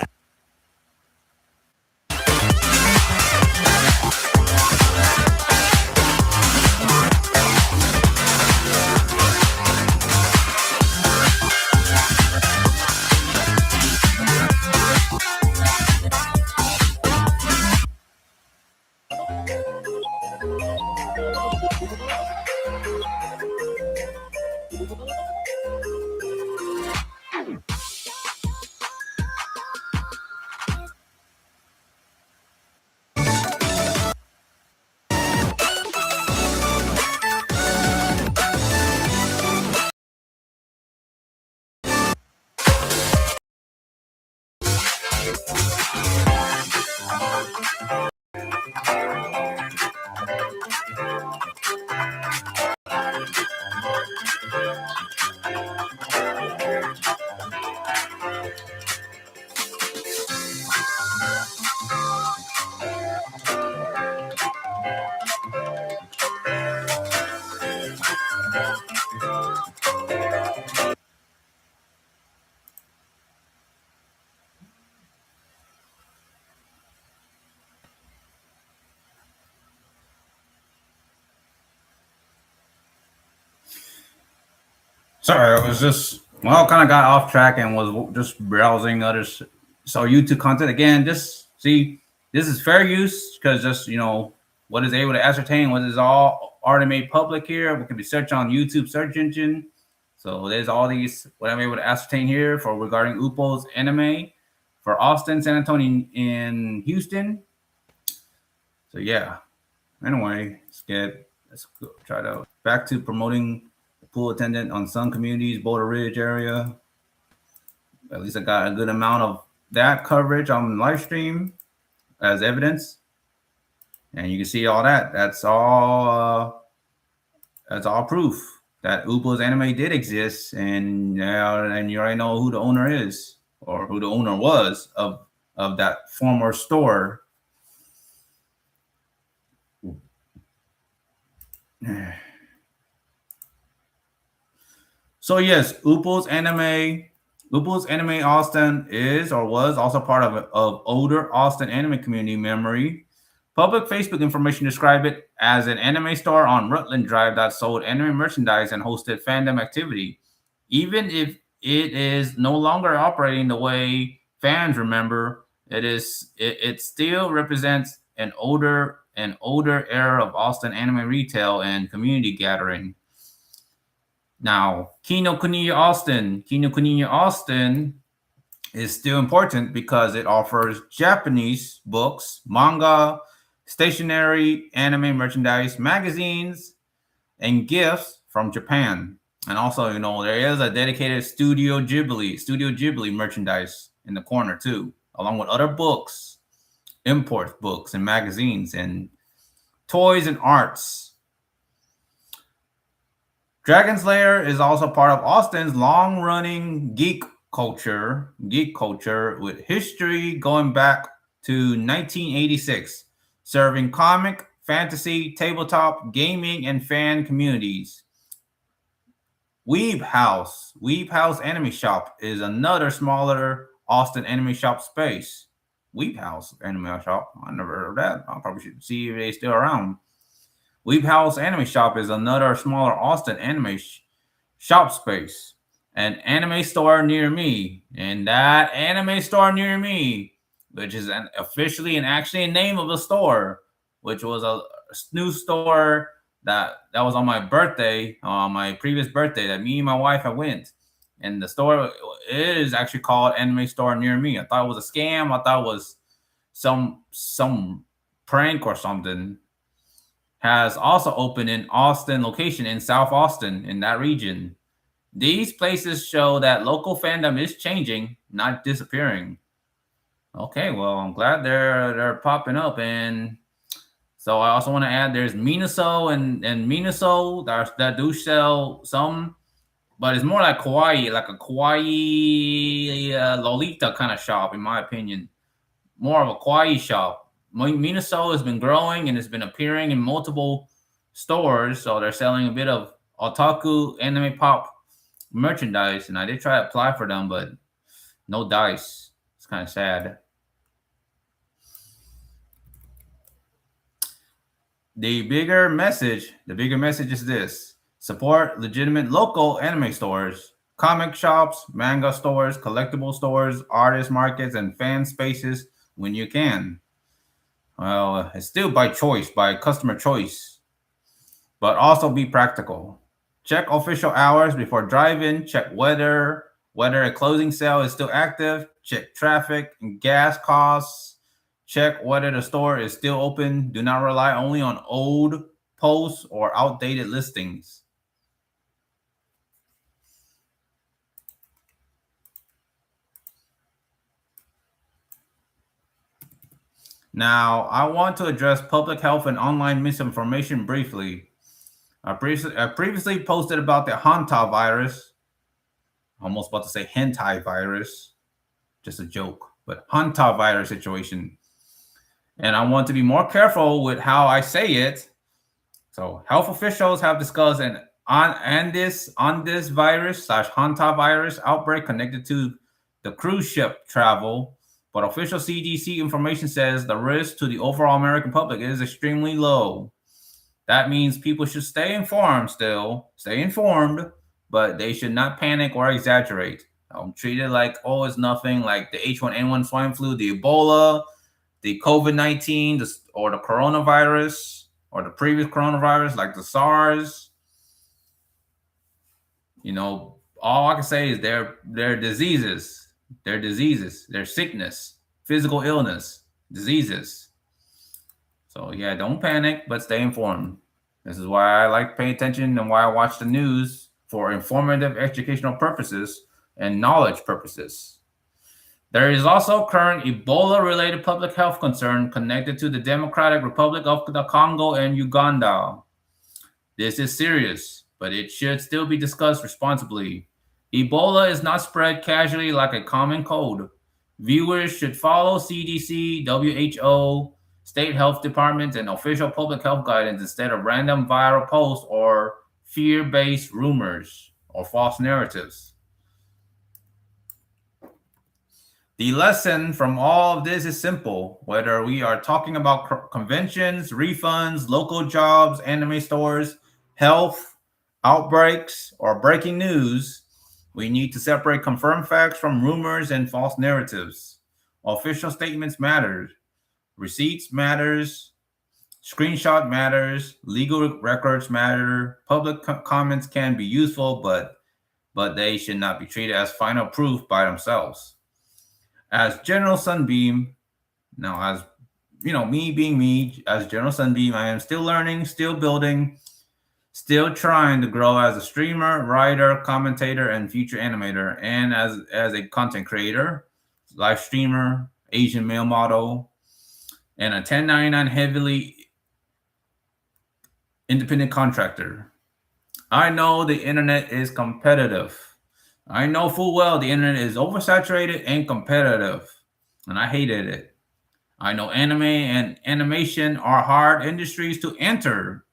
Sorry, I was just kind of got off track and was just browsing other YouTube content again. Just see, this is fair use because just what is able to ascertain what is all already made public here. We can be searched on YouTube search engine. So there's all these what I'm able to ascertain here for regarding Ooples anime for Austin, San Antonio, in Houston. So yeah. Anyway, let's go, try to back to promoting Pool Attendant on some communities, Boulder Ridge area. At least I got a good amount of that coverage on live stream as evidence, and you can see all that. That's all proof. that Upo's Anime did exist, and you already know who the owner is, or who the owner was of that former store. So yes, Upo's Anime Austin is or was also part of older Austin anime community memory. Public Facebook information described it as an anime store on Rutland Drive that sold anime merchandise and hosted fandom activity. Even if it is no longer operating the way fans remember, it still represents an older era of Austin anime retail and community gathering. Now, Kinokuniya Austin is still important because it offers Japanese books, manga, stationery, anime merchandise, magazines, and gifts from Japan. And also, there is a dedicated Studio Ghibli merchandise in the corner too, along with other books, import books and magazines, and toys and arts. Dragon's Lair is also part of Austin's long-running geek culture with history going back to 1986, serving comic, fantasy, tabletop, gaming, and fan communities. Weeb House Anime Shop is another smaller Austin anime shop space. Weeb House Anime Shop, I never heard of that. I probably should see if they're still around. Weeb House Anime Shop is another smaller Austin anime shop space. An anime store near me. And that anime store near me, which is officially and actually a name of a store, which was a new store that was on my birthday, on my previous birthday, that me and my wife had went. And the store is actually called Anime Store Near Me. I thought it was a scam. I thought it was some prank or something. Has also opened in Austin location in South Austin in that region. These places show that local fandom is changing, not disappearing. Okay, well, I'm glad they're popping up. And so I also want to add there's Minaso and Minaso that do sell some, but it's more like kawaii, like a kawaii Lolita kind of shop, in my opinion. More of a kawaii shop. Minaso has been growing and has been appearing in multiple stores, so they're selling a bit of otaku anime pop merchandise, and I did try to apply for them, but no dice. It's kind of sad. The bigger message is this: support legitimate local anime stores, comic shops, manga stores, collectible stores, artist markets, and fan spaces when you can. Well, it's still by choice, by customer choice, but also be practical. Check official hours before driving. Check whether a closing sale is still active. Check traffic and gas costs. Check whether the store is still open. Do not rely only on old posts or outdated listings. Now, I want to address public health and online misinformation briefly. I previously posted about the Hanta virus. Almost about to say hentai virus. Just a joke. But Hanta virus situation. And I want to be more careful with how I say it. So, health officials have discussed on this virus / Hanta virus outbreak connected to the cruise ship travel. But official CDC information says the risk to the overall American public is extremely low. That means people should stay informed, but they should not panic or exaggerate. Treat it like, oh, it's nothing, like the H1N1 swine flu, the Ebola, the COVID-19, or the coronavirus, or the previous coronavirus, like the SARS. All I can say is they're diseases. Their diseases, their sickness, physical illness, diseases. So yeah, don't panic, but stay informed. This is why I like to pay attention and why I watch the news, for informative educational purposes and knowledge purposes. There is also current Ebola-related public health concern connected to the Democratic Republic of the Congo and Uganda. This is serious. but it should still be discussed responsibly. Ebola is not spread casually like a common cold. Viewers should follow CDC, WHO, state health departments, and official public health guidance instead of random viral posts or fear-based rumors or false narratives. The lesson from all of this is simple. Whether we are talking about conventions, refunds, local jobs, anime stores, health, outbreaks, or breaking news, we need to separate confirmed facts from rumors and false narratives. Official statements matter. Receipts matters. Screenshot matters. Legal records matter. Public comments can be useful, but they should not be treated as final proof by themselves. As General Sunbeam, now as me being me, as General Sunbeam, I am still learning, still building, still trying to grow as a streamer, writer, commentator, and future animator, and as a content creator, live streamer, Asian male model, and a 1099 heavily independent contractor. I know the internet is competitive. I know full well the internet is oversaturated and competitive, and I hated it. I know anime and animation are hard industries to enter.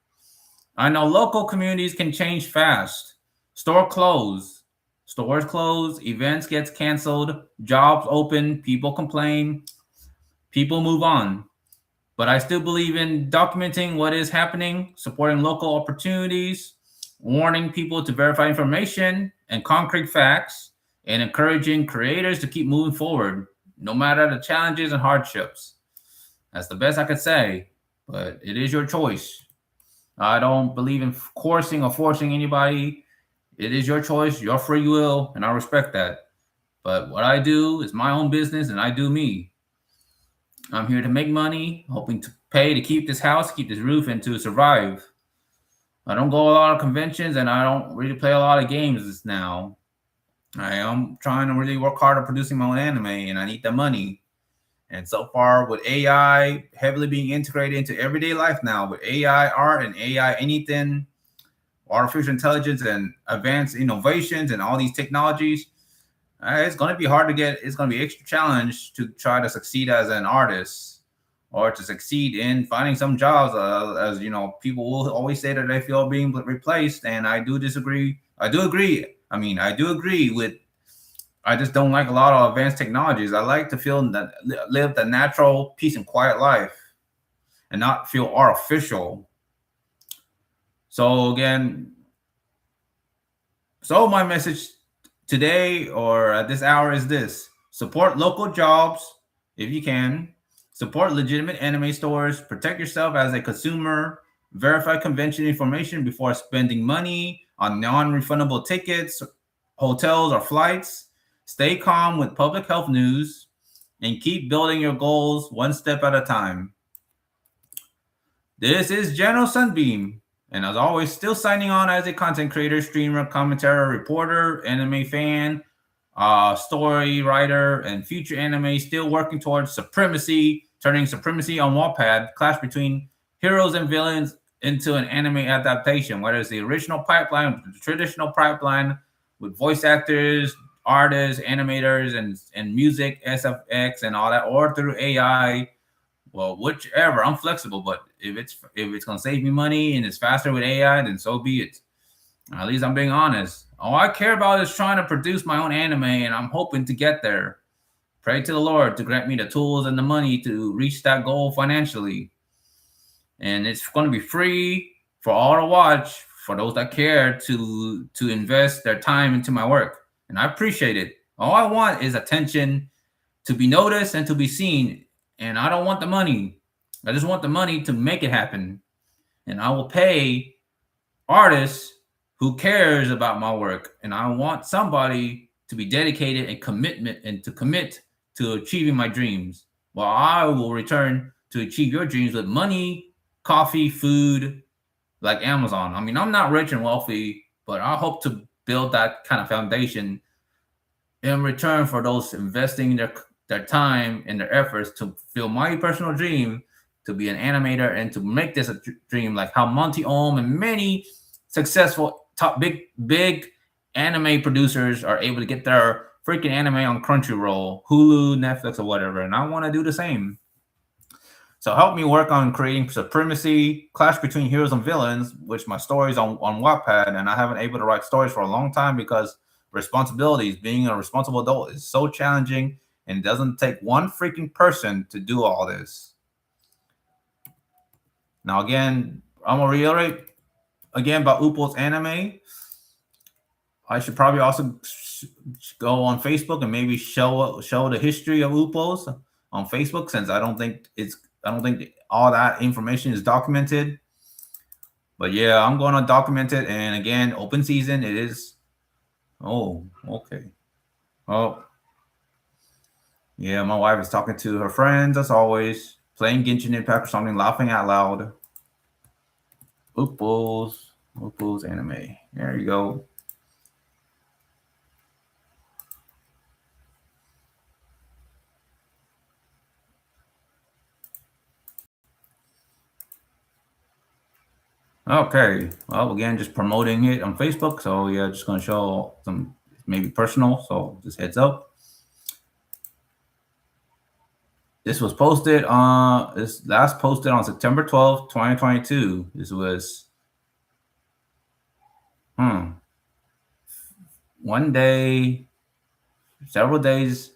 I know local communities can change fast. Stores close, events get canceled, jobs open, people complain, people move on. But I still believe in documenting what is happening, supporting local opportunities, warning people to verify information and concrete facts, and encouraging creators to keep moving forward, no matter the challenges and hardships. That's the best I could say, but it is your choice. I don't believe in coercing or forcing anybody. It is your choice, your free will, and I respect that. But what I do is my own business, and I do me. I'm here to make money, hoping to pay to keep this house, keep this roof, and to survive. I don't go a lot of conventions, and I don't really play a lot of games now. I am trying to really work hard on producing my own anime, and I need the money. And so far, with AI heavily being integrated into everyday life now, with AI art and AI anything, artificial intelligence and advanced innovations and all these technologies, it's going to be hard to get. It's going to be extra challenge to try to succeed as an artist or to succeed in finding some jobs. As you know, people will always say that they feel being replaced, and I do disagree. I do agree with. I just don't like a lot of advanced technologies. I like to live the natural, peace and quiet life, and not feel artificial. So again, my message today or at this hour is this: support local jobs if you can. Support legitimate anime stores. Protect yourself as a consumer. Verify convention information before spending money on non-refundable tickets, hotels, or flights. Stay calm with public health news, and keep building your goals one step at a time. This is General Sunbeam, and as always, still signing on as a content creator, streamer, commentator, reporter, anime fan, story writer, and future anime, still working towards supremacy, turning supremacy on Wattpad, clash between heroes and villains into an anime adaptation, whether it's the original pipeline, the traditional pipeline with voice actors, artists, animators, and music, SFX, and all that, or through AI. Well, whichever, I'm flexible, but if it's gonna save me money and it's faster with AI, then so be it. At least I'm being honest. All I care about is trying to produce my own anime, and I'm hoping to get there. Pray to the Lord to grant me the tools and the money to reach that goal financially. And it's going to be free for all to watch, for those that care to invest their time into my work. And I appreciate it. All I want is attention, to be noticed and to be seen. And I don't want the money. I just want the money to make it happen. And I will pay artists who cares about my work. And I want somebody to be dedicated and commit to achieving my dreams, while I will return to achieve your dreams with money, coffee, food, like Amazon. I mean, I'm not rich and wealthy, but I hope to build that kind of foundation in return for those investing their time and their efforts to fulfill my personal dream to be an animator and to make this a dream, like how Monty Ohm and many successful big anime producers are able to get their freaking anime on Crunchyroll, Hulu, Netflix, or whatever, and I want to do the same. So help me work on creating Supremacy, Clash Between Heroes and Villains, which my story's on Wattpad, and I haven't been able to write stories for a long time because responsibilities, being a responsible adult, is so challenging, and it doesn't take one freaking person to do all this. Now, again, I'm going to reiterate again about Upol's anime. I should probably also go on Facebook and maybe show the history of Upol's on Facebook, since I don't think all that information is documented. But yeah, I'm going to document it. And again, open season, it is. Oh, okay. Oh, yeah, my wife is talking to her friends as always, playing Genshin Impact or something, laughing out loud. Upol's anime. There you go. Okay, well, again, just promoting it on Facebook. So yeah, just going to show some maybe personal. So just heads up. This was posted on last posted on September 12th, 2022. This was one day, several days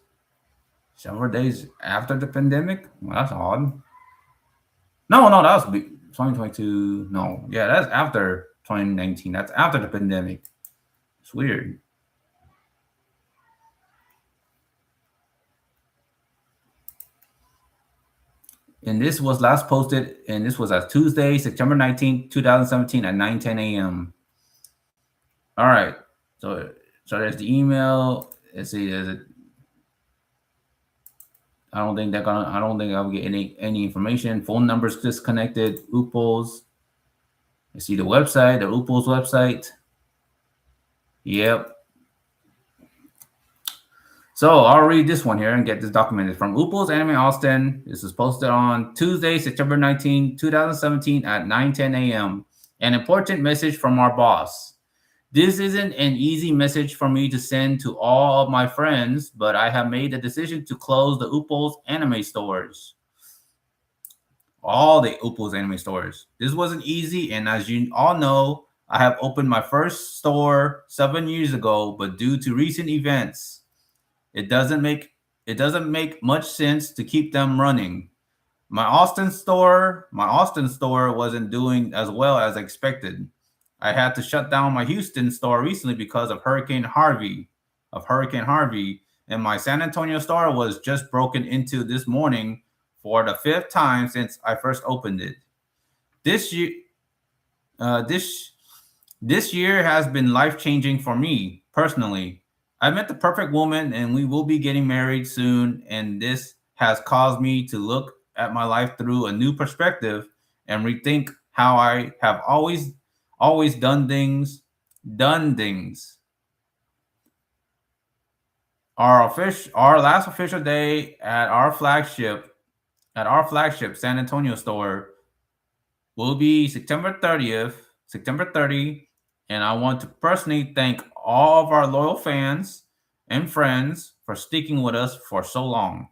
after the pandemic. Well, that's odd. No, that was 2022. No, yeah, that's after 2019. That's after the pandemic. It's weird. And this was last posted, and this was on Tuesday, September 19th, 2017 at 9:10 a.m. All right. So there's the email. Let's see, there's it. I don't think I'll get any information. Phone numbers disconnected. Upol's. You see the website, the Upol's website. Yep. So I'll read this one here and get this documented. From Upol's Anime Austin. This is posted on Tuesday, September 19, 2017 at 9:10 a.m. An important message from our boss. This isn't an easy message for me to send to all of my friends, but I have made the decision to close the Upol's anime stores. All the Upol's anime stores. This wasn't easy, and as you all know, I have opened my first store 7 years ago, but due to recent events, it doesn't make much sense to keep them running. My Austin store wasn't doing as well as expected. I had to shut down my Houston store recently because of Hurricane Harvey, and my San Antonio store was just broken into this morning for the 5th time since I first opened it. This year has been life-changing for me personally. I met the perfect woman, and we will be getting married soon, and this has caused me to look at my life through a new perspective and rethink how I have always done things. Our last official day at our flagship San Antonio store will be September 30, and I want to personally thank all of our loyal fans and friends for sticking with us for so long.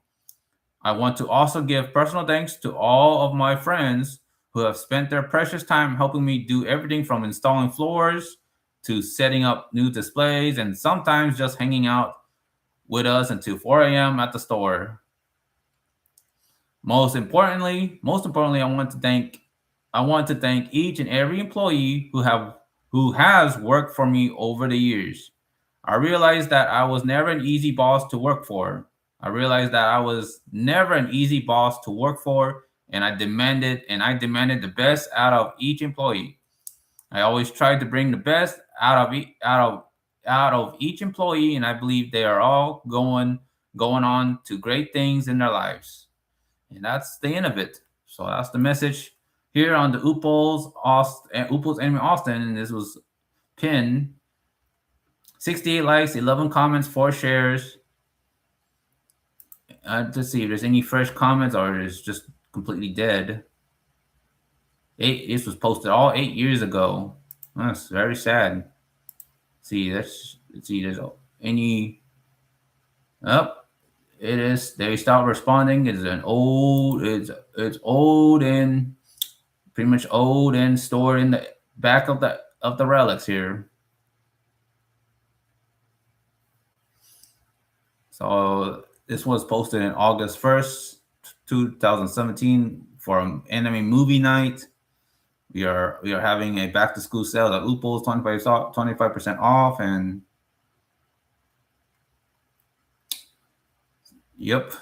I want to also give personal thanks to all of my friends who have spent their precious time helping me do everything from installing floors to setting up new displays, and sometimes just hanging out with us until 4 a.m. at the store. Most importantly, I want to thank each and every employee who has worked for me over the years. I realized that I was never an easy boss to work for. And I demanded the best out of each employee. I always tried to bring the best out of each employee, and I believe they are all going on to great things in their lives. And that's the end of it. So that's the message here on the Upol's Anime Austin, and this was pinned. 68 likes, 11 comments, 4 shares. Let's see if there's any fresh comments or it's just completely dead. This was posted all 8 years ago. That's very sad. See, there's any up. It is. They stopped responding. It's an old. It's old and pretty much old and stored in the back of the relics here. So this was posted in August 1st, 2017 for an anime movie night. We are having a back to school sale at Ooples, 25% off, and yep.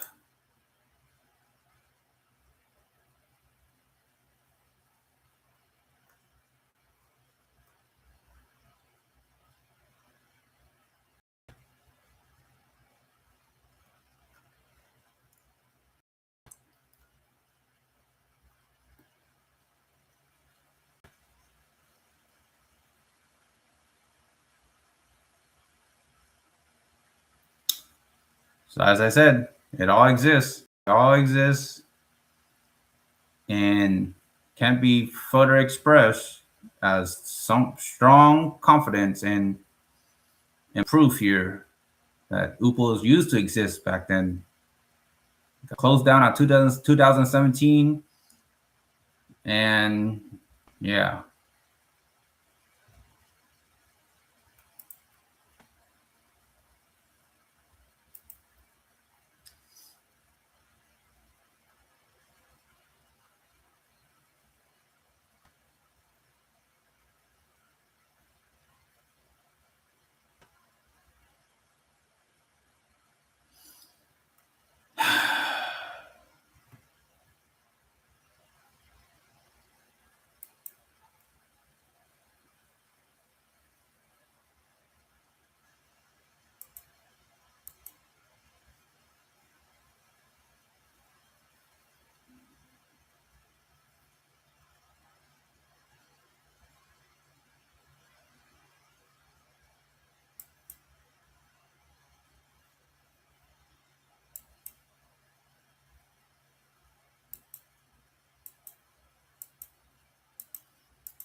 So as I said, it all exists. It all exists and can't be further expressed as some strong confidence and proof here that Ooples used to exist back then. It closed down at 2017. And yeah.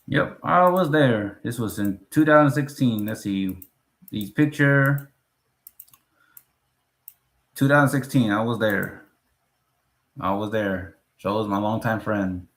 Yep, I was there. This was in 2016. Let's see. These picture. 2016, I was there. I was there. Joe is my longtime friend.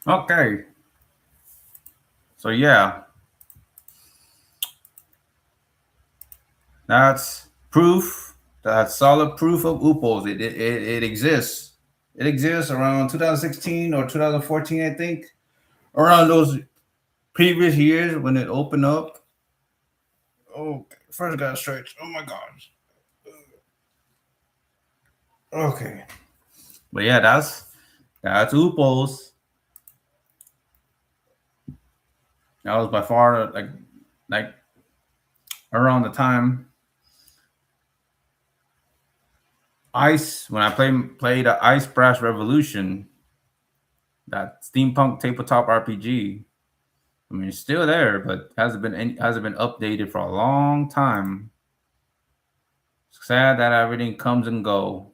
Okay. So yeah, that's proof. That's solid proof of ooples. It exists. It exists around 2016 or 2014, I think. Around those previous years when it opened up. Oh, first got stretch. Oh my gosh. Okay. But yeah, that's ooples. That was by far like around the time Ice when I played Ice Brass Revolution, that steampunk tabletop RPG. I mean, it's still there, but hasn't been updated for a long time. Sad that everything comes and go.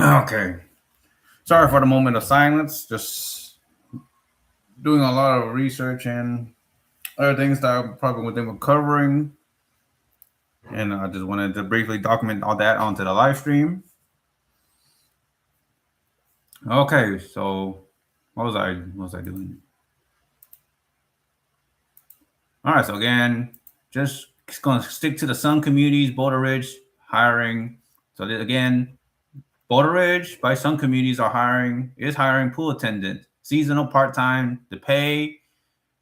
Okay. Sorry for the moment of silence. Just doing a lot of research and other things that I probably were covering. And I just wanted to briefly document all that onto the live stream. Okay, so what was I doing? All right, so again, just gonna stick to the Sun Communities, Boulder Ridge hiring. So again, Boulder Ridge by Sun Communities is hiring pool attendant, seasonal part-time. The pay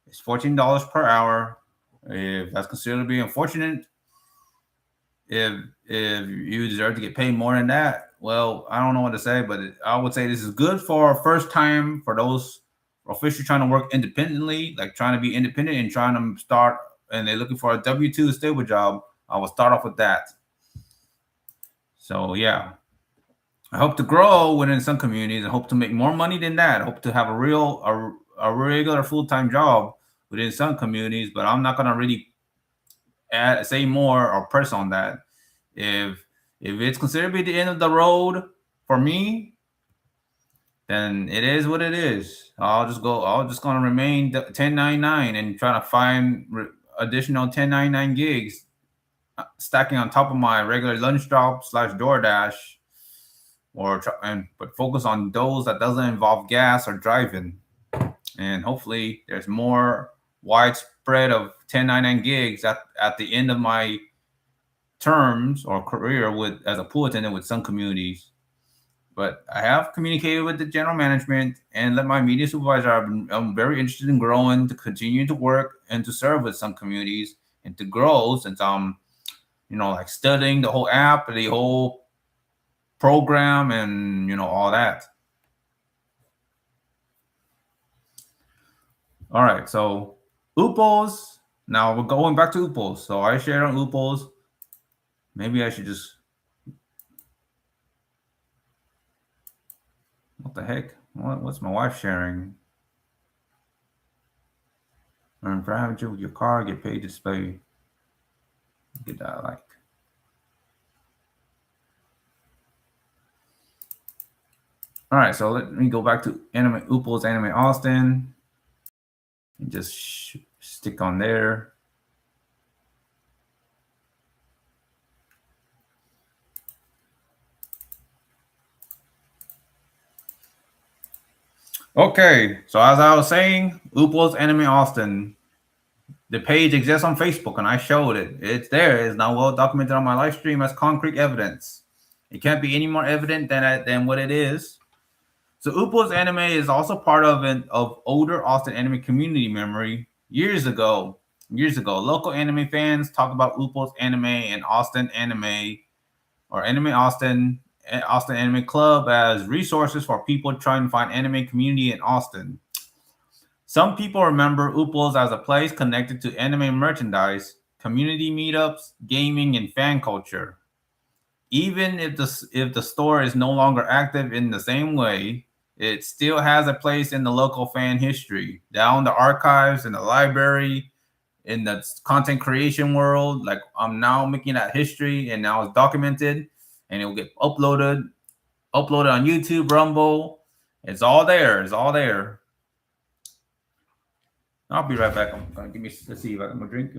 is $14 per hour. If that's considered to be unfortunate, if you deserve to get paid more than that, well, I don't know what to say, but I would say this is good for first time for those officials trying to work independently, like trying to be independent and trying to start, and they're looking for a W-2 stable job. I will start off with that. So yeah, I hope to grow within some communities. I hope to make more money than that. I hope to have a regular full-time job within some communities, but I'm not gonna really say more or press on that. If it's considered to be the end of the road for me, then it is what it is. I'll just gonna remain 1099 and try to find additional 1099 gigs, stacking on top of my regular lunch job / DoorDash, but focus on those that doesn't involve gas or driving. And hopefully there's more widespread of 1099 gigs at the end of my terms or career as a pool attendant with some communities. But I have communicated with the general management and let my media supervisor. I'm very interested in growing, to continue to work and to serve with some communities and to grow, since I'm, like studying the whole app, the whole program, and all that. All right, so Oopos. Now we're going back to Oopos. So I shared on Oopos. Maybe I should just. What the heck? What's my wife sharing? Earn private with your car, get paid to display. Get that like. All right, so let me go back to Oopos Anime Austin and just stick on there. Okay, so as I was saying, Oopos Anime Austin, the page exists on Facebook, and I showed it. It's there. It's now well documented on my live stream as concrete evidence. It can't be any more evident than what it is. So Oopos Anime is also part of older Austin anime community memory. Years ago, local anime fans talk about Oopos Anime and Austin Anime, or Anime Austin Anime Club, as resources for people trying to find anime community in Austin. Some people remember Oopos as a place connected to anime merchandise, community meetups, gaming, and fan culture. Even if the store is no longer active in the same way, it still has a place in the local fan history, down the archives, in the library, in the content creation world. Like, I'm now making that history, and now it's documented, and it will get uploaded on YouTube, Rumble. It's all there. I'll be right back. I'm gonna let's see if I can drink.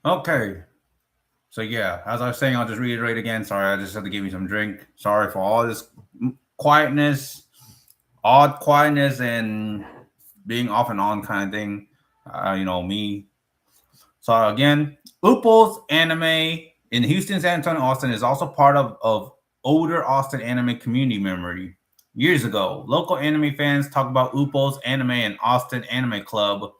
Okay. So yeah, as I was saying, I'll just reiterate again. Sorry, I just had to give me some drink. Sorry for all this quietness, odd quietness, and being off and on kind of thing. Me. So again, Oople's Anime in Houston, San Antonio, Austin is also part of older Austin anime community memory. Years ago, local anime fans talk about Oople's Anime and Austin Anime Club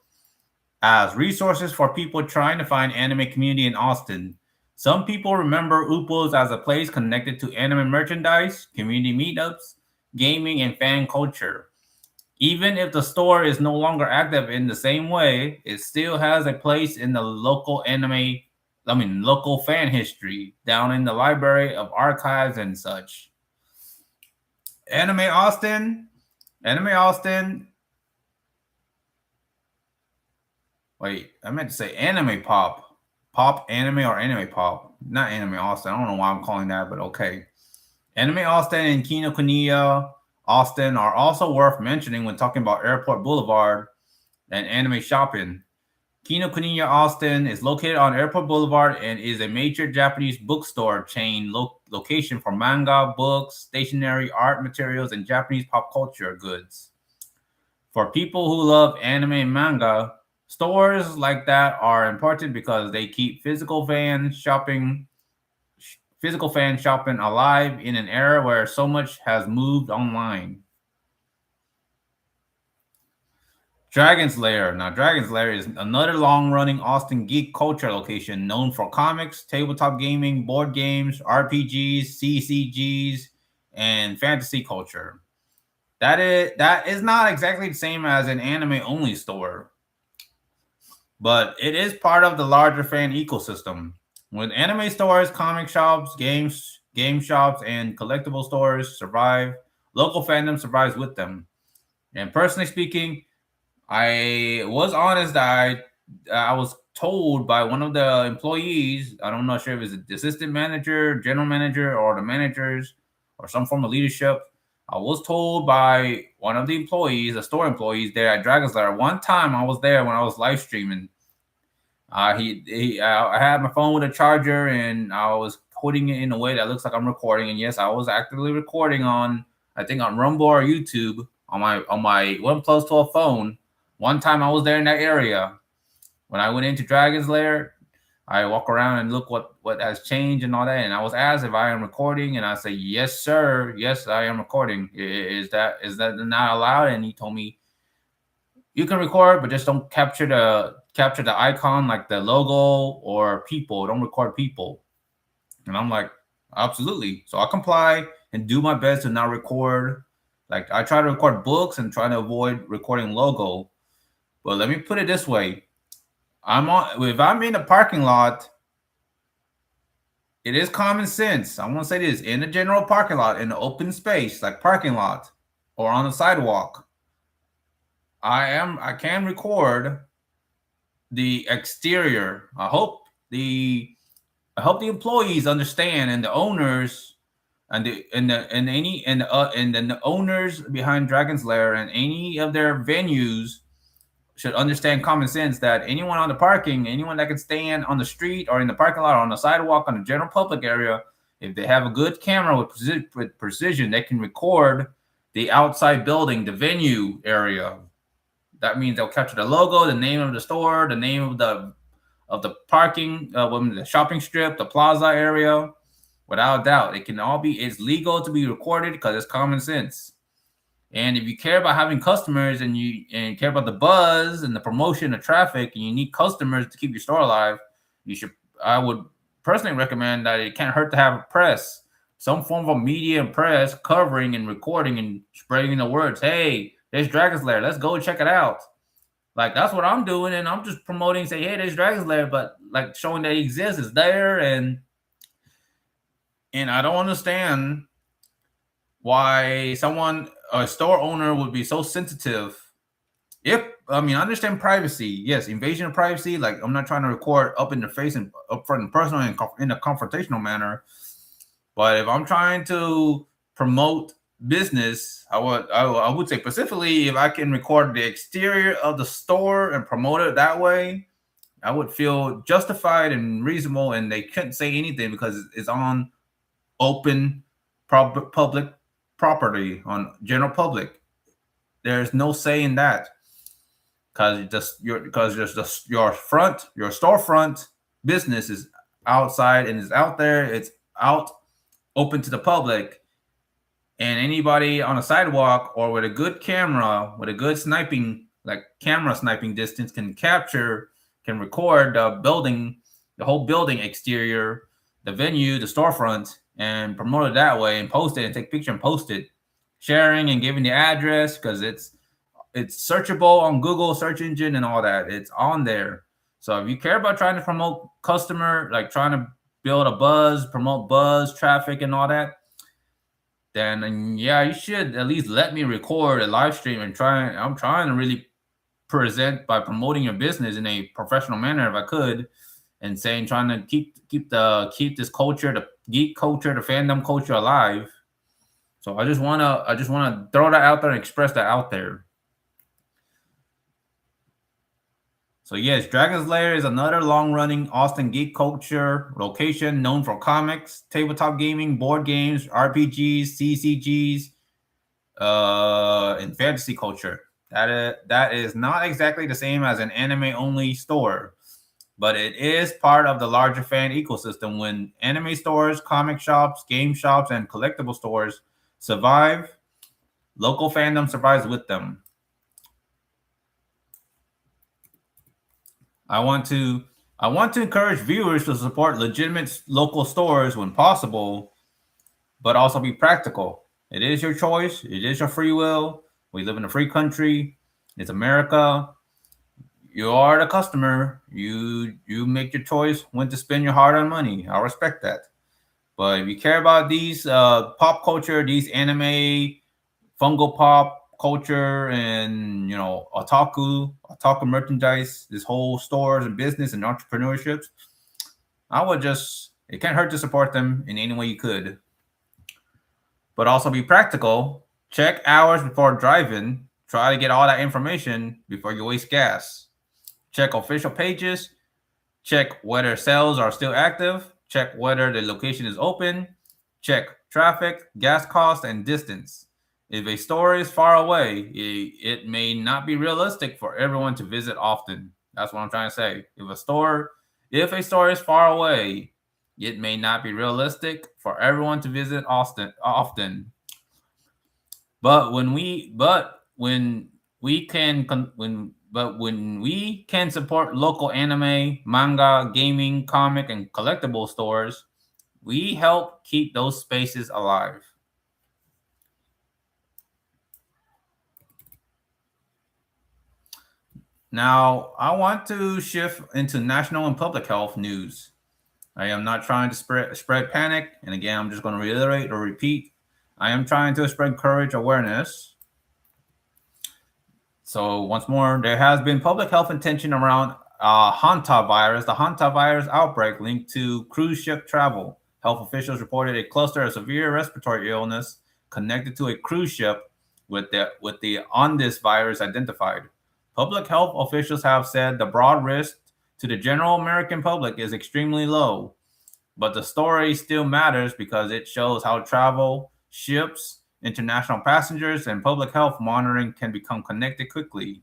as resources for people trying to find anime community in Austin. Some people remember Oople's as a place connected to anime merchandise, community meetups, gaming, and fan culture. Even if the store is no longer active in the same way, it still has a place in the local local fan history down in the library of archives and such. Anime Austin. Wait, I meant to say Anime Pop. Pop Anime or Anime Pop. Not Anime Austin. I don't know why I'm calling that, but okay. Anime Austin and Kinokuniya Austin are also worth mentioning when talking about Airport Boulevard and anime shopping. Kinokuniya Austin is located on Airport Boulevard and is a major Japanese bookstore chain location for manga, books, stationery, art materials, and Japanese pop culture goods. For people who love anime and manga, stores like that are important because they keep physical fan shopping alive in an era where so much has moved online. Dragon's Lair. Now, Dragon's Lair is another long-running Austin geek culture location known for comics, tabletop gaming, board games, RPGs, CCGs, and fantasy culture. That is not exactly the same as an anime-only store, but it is part of the larger fan ecosystem. When anime stores, comic shops, game shops, and collectible stores survive, local fandom survives with them. And personally speaking, I was honest that I was told by one of the employees, I don't know sure if it's the assistant manager, general manager, or the managers, or some form of leadership. I was told by one of the employees, the store employees there at Dragon's Lair. One time I was there when I was live streaming. I had my phone with a charger and I was putting it in a way that looks like I'm recording. And yes, I was actively recording on Rumble or YouTube on my OnePlus 12 phone. One time I was there in that area. When I went into Dragon's Lair, I walk around and look what has changed and all that. And I was asked if I am recording, and I say, yes, sir. Yes, I am recording. Is that not allowed? And he told me, you can record, but just don't capture the icon, like the logo or people. Don't record people. And I'm like, absolutely. So I comply and do my best to not record. Like, I try to record books and try to avoid recording logo. But let me put it this way. If I'm in a parking lot, it is common sense. I want to say this: in a general parking lot, in an open space like parking lot or on the sidewalk, I can record the exterior. I hope the employees understand, and the owners and the owners behind Dragon's Lair and any of their venues should understand common sense that anyone on the parking, anyone that can stand on the street or in the parking lot or on the sidewalk on the general public area, if they have a good camera with precision, they can record the outside building, the venue area. That means they'll capture the logo, the name of the store, the name of the parking, the shopping strip, the plaza area. Without doubt, it's legal to be recorded because it's common sense. And if you care about having customers and you care about the buzz and the promotion of traffic, and you need customers to keep your store alive, I would personally recommend that it can't hurt to have a press, some form of media and press covering and recording and spreading the words. Hey, there's Dragon's Lair. Let's go check it out. Like, that's what I'm doing, and I'm just promoting, say, hey, there's Dragon's Lair, but like showing that it exists, it's there, and I don't understand why a store owner would be so sensitive. I understand privacy. Yes, invasion of privacy. Like, I'm not trying to record up in the face and up front and personal and in a confrontational manner. But if I'm trying to promote business, I would say specifically if I can record the exterior of the store and promote it that way, I would feel justified and reasonable, and they couldn't say anything because it's on open public property, on general public. There's no say in that, because your storefront business is outside and is out there. It's out open to the public, and anybody on a sidewalk or with a good camera, with a good camera sniping distance, can record the whole building exterior, the venue, the storefront, and promote it that way and post it and take a picture and post it, sharing and giving the address, because it's searchable on Google search engine and all that. It's on there. So if you care about trying to promote customer, like trying to build a buzz, promote buzz, traffic, and all that, then yeah, you should at least let me record a live stream and I'm trying to really present by promoting your business in a professional manner if I could, and trying to keep this culture, the geek culture, the fandom culture alive. So I just wanna throw that out there and express that out there. So yes, Dragon's Lair is another long-running Austin geek culture location known for comics, tabletop gaming, board games, RPGs, CCGs, and fantasy culture. That is not exactly the same as an anime-only store, but it is part of the larger fan ecosystem. When anime stores, comic shops, game shops, and collectible stores survive, local fandom survives with them. I want to encourage viewers to support legitimate local stores when possible, but also be practical. It is your choice. It is your free will. We live in a free country. It's America. You are the customer. You make your choice when to spend your hard-earned money. I respect that. But if you care about these pop culture, these anime, Funko Pop culture, and otaku merchandise, this whole stores and business and entrepreneurships, it can't hurt to support them in any way you could. But also be practical. Check hours before driving. Try to get all that information before you waste gas. Check official pages. Check whether sales are still active. Check whether the location is open. Check traffic, gas cost, and distance. If a store is far away, it may not be realistic for everyone to visit often. That's what I'm trying to say. If a store is far away, it may not be realistic for everyone to visit often. But when we can support local anime, manga, gaming, comic, and collectible stores, we help keep those spaces alive. Now, I want to shift into national and public health news. I am not trying to spread panic. And again, I'm just going to reiterate or repeat. I am trying to spread courage, awareness. So once more, there has been public health attention around hantavirus, the hantavirus outbreak linked to cruise ship travel. Health officials reported a cluster of severe respiratory illness connected to a cruise ship with the on this virus identified. Public health officials have said the broad risk to the general American public is extremely low, but the story still matters because it shows how travel, ships, international passengers, and public health monitoring can become connected quickly.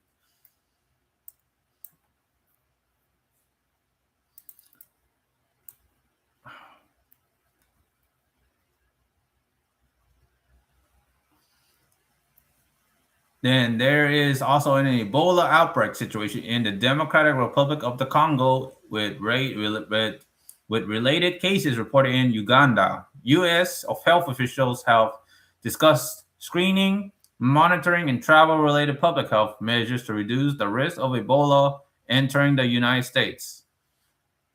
Then there is also an Ebola outbreak situation in the Democratic Republic of the Congo with related cases reported in Uganda. U.S. health officials have discussed screening, monitoring, and travel-related public health measures to reduce the risk of Ebola entering the United States.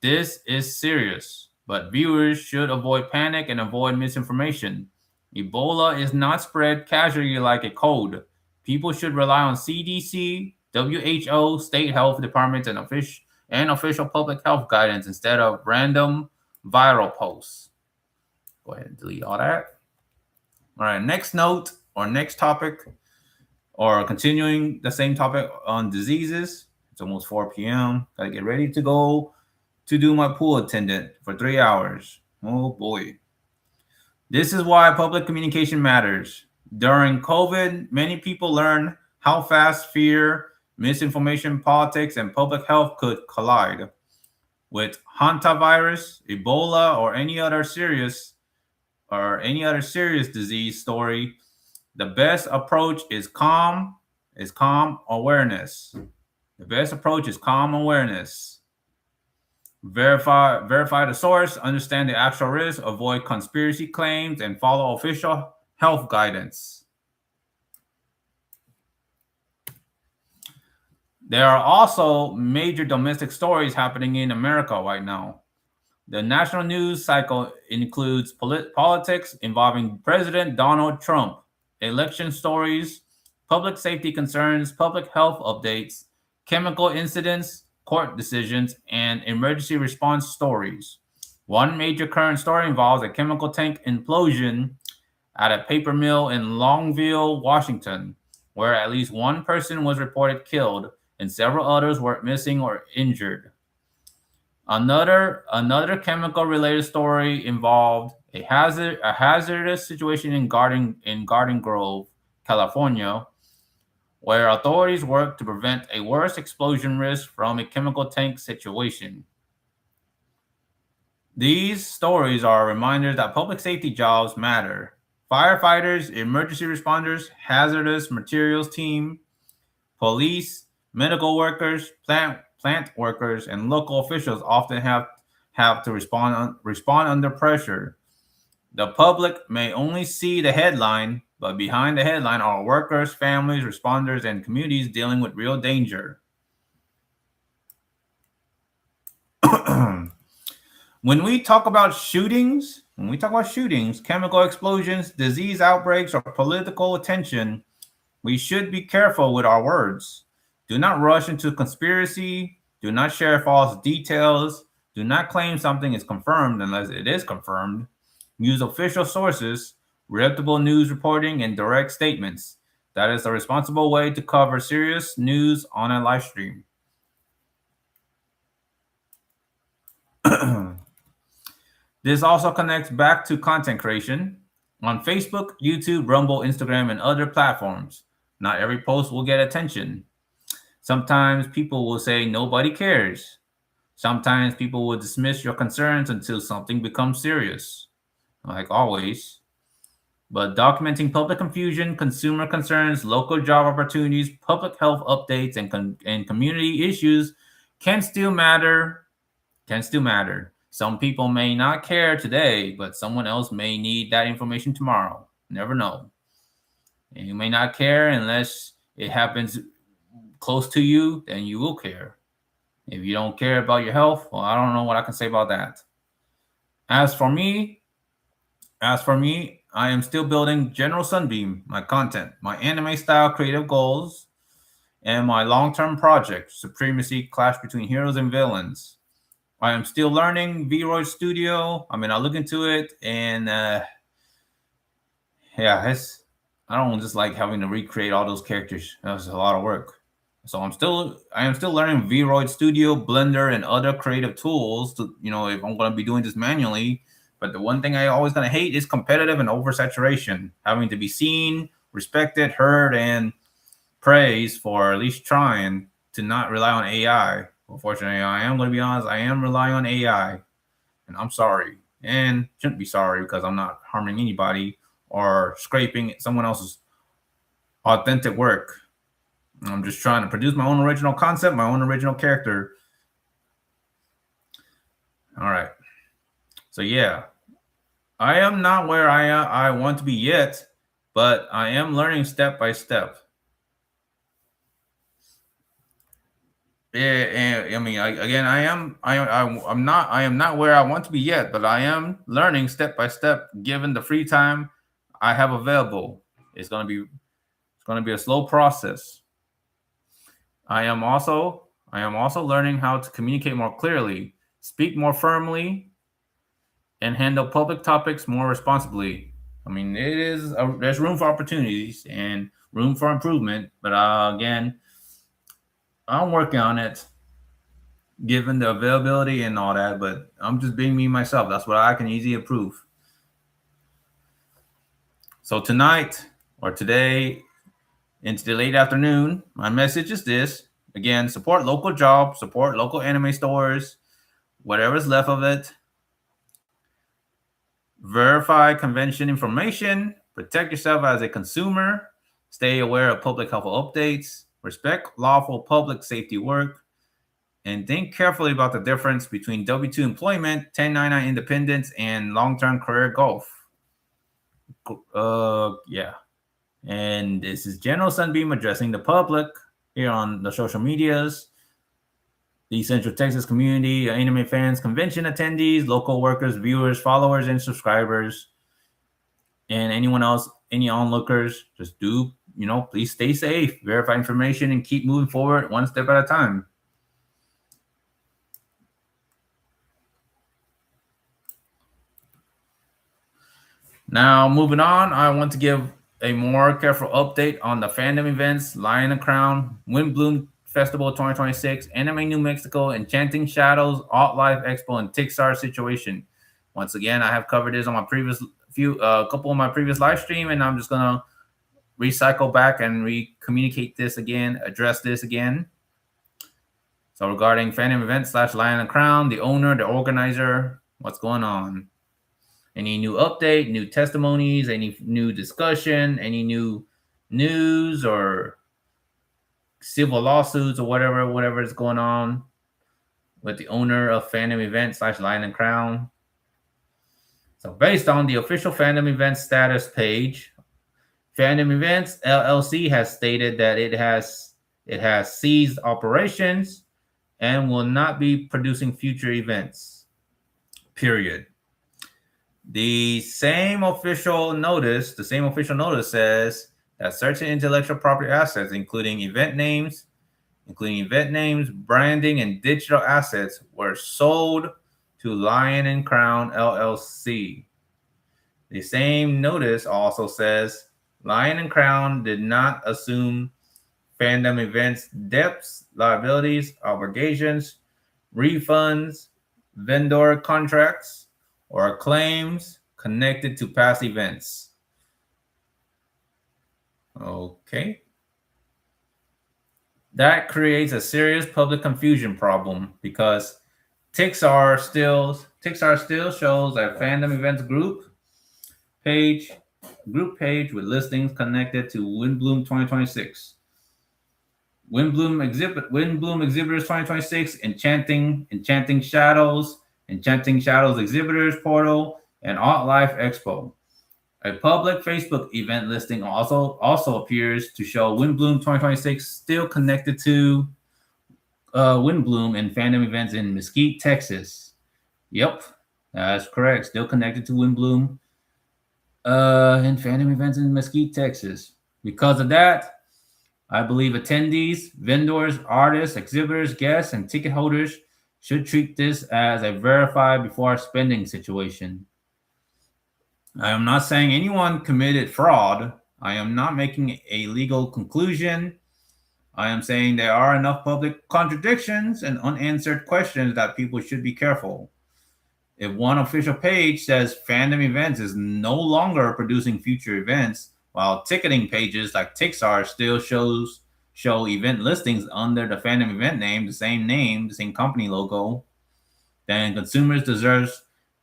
This is serious, but viewers should avoid panic and avoid misinformation. Ebola is not spread casually like a cold. People should rely on CDC, WHO, state health departments, and official public health guidance instead of random viral posts. Go ahead and delete all that. All right, next note or next topic, or continuing the same topic on diseases. It's almost 4 p.m. Gotta get ready to go to do my pool attendant for 3 hours. Oh boy. This is why public communication matters. During COVID, many people learned how fast fear, misinformation, politics, and public health could collide. With hantavirus, Ebola, or any other serious disease story, the best approach is calm awareness. The best approach is calm awareness. Verify the source, understand the actual risk, avoid conspiracy claims, and follow official health guidance. There are also major domestic stories happening in America right now. The national news cycle includes politics involving President Donald Trump, election stories, public safety concerns, public health updates, chemical incidents, court decisions, and emergency response stories. One major current story involves a chemical tank implosion at a paper mill in Longview, Washington, where at least one person was reported killed and several others were missing or injured. Another chemical-related story involved a hazardous situation in Garden Grove, California, where authorities work to prevent a worse explosion risk from a chemical tank situation. These stories are reminders that public safety jobs matter. Firefighters, emergency responders, hazardous materials team, police, medical workers, plant workers, and local officials often have to respond under pressure. The public may only see the headline, but behind the headline are workers, families, responders, and communities dealing with real danger. When we talk about shootings, chemical explosions, disease outbreaks, or political attention, we should be careful with our words. Do not rush into conspiracy. Do not share false details. Do not claim something is confirmed unless it is confirmed. Use official sources, reputable news reporting, and direct statements. That is the responsible way to cover serious news on a live stream. This also connects back to content creation. On Facebook, YouTube, Rumble, Instagram, and other platforms, not every post will get attention. Sometimes people will say nobody cares. Sometimes people will dismiss your concerns until something becomes serious, like always. But documenting public confusion, consumer concerns, local job opportunities, public health updates, and community issues can still matter. Some people may not care today, but someone else may need that information tomorrow. Never know. And you may not care unless it happens close to you, then you will care. If you don't care about your health, well, I don't know what I can say about that. As for me, I am still building General Sunbeam, my content, my anime style creative goals, and my long-term project, Supremacy, Clash Between Heroes and Villains. I am still learning V-Roid Studio. I mean, I look into it, and I don't just like having to recreate all those characters. That's a lot of work. So I am still learning V-Roid Studio, Blender, and other creative tools to, if I'm going to be doing this manually. But the one thing I always going to hate is competitive and oversaturation, having to be seen, respected, heard, and praised for at least trying to not rely on AI. Unfortunately, I am going to be honest, I am relying on AI, and I'm sorry. And shouldn't be sorry because I'm not harming anybody or scraping someone else's authentic work. I'm just trying to produce my own original concept, my own original character. All right. So yeah, I am not where I want to be yet, but I am learning step by step. Yeah, I mean, I am not where I want to be yet, but I am learning step by step. Given the free time, I have available. It's gonna be a slow process. I am also learning how to communicate more clearly, speak more firmly, and handle public topics more responsibly. I mean, there's room for opportunities and room for improvement, but again, I'm working on it, given the availability and all that. But I'm just being me myself. That's what I can easily improve. So tonight or today, into the late afternoon, my message is this. Again, support local jobs, support local anime stores, whatever's left of it. Verify convention information, protect yourself as a consumer, stay aware of public health updates, respect lawful public safety work, and think carefully about the difference between W-2 employment, 1099 independence, and long-term career growth. Yeah. And this is General Sunbeam addressing the public here on the social medias, the Central Texas community, anime fans, convention attendees, local workers, viewers, followers, and subscribers, and anyone else, any onlookers. Just please stay safe, verify information, and keep moving forward one step at a time. Now, moving on, I want to give a more careful update on the fandom events, Lion and Crown, Windbloom Festival 2026, Anime New Mexico, Enchanting Shadows, Alt Life Expo, and Tixar situation. Once again, I have covered this on my previous couple of my previous live stream, and I'm just gonna recycle back and re-communicate this again, address this again. So regarding fandom events / Lion and Crown, the owner, the organizer, what's going on? Any new update, new testimonies, any new discussion, any new news or civil lawsuits or whatever is going on with the owner of Fandom Events / Lion and Crown. So based on the official Fandom Events status page, Fandom Events LLC has stated that it has ceased operations and will not be producing future events. Period. The same official notice says that certain intellectual property assets, including event names, branding, and digital assets, were sold to Lion and Crown LLC. The same notice also says Lion and Crown did not assume Fandom Events debts, liabilities, obligations, refunds, vendor contracts, or claims connected to past events. Okay. That creates a serious public confusion problem because Tixar still shows a Fandom Events group page with listings connected to Windbloom 2026. Windbloom Exhibitors 2026, Enchanting Shadows Exhibitors Portal, and Alt Life Expo. A public Facebook event listing also appears to show Windbloom 2026 still connected to Windbloom and Fandom Events in Mesquite, Texas. Yep, that's correct. Still connected to Windbloom and Fandom Events in Mesquite, Texas. Because of that, I believe attendees, vendors, artists, exhibitors, guests, and ticket holders should treat this as a verify before spending situation. I am not saying anyone committed fraud. I am not making a legal conclusion. I am saying there are enough public contradictions and unanswered questions that people should be careful. If one official page says Fandom Events is no longer producing future events, while ticketing pages like Tixar still show event listings under the Fandom Event name, the same company logo, then consumers deserve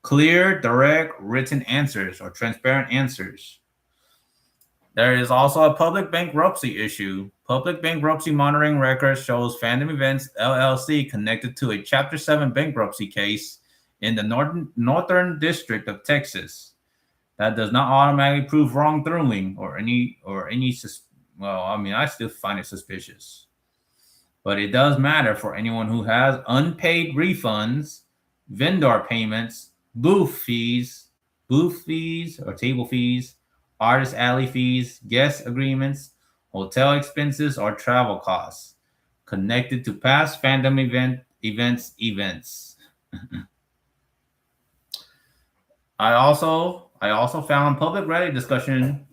clear, direct, written answers or transparent answers. There is also a public bankruptcy issue. Public bankruptcy monitoring records shows Fandom Events LLC connected to a Chapter 7 bankruptcy case in the Northern District of Texas. That does not automatically prove wrongdoing or any. I still find it suspicious. But it does matter for anyone who has unpaid refunds, vendor payments, booth fees or table fees, artist alley fees, guest agreements, hotel expenses, or travel costs connected to past fandom events. I also found public Reddit discussion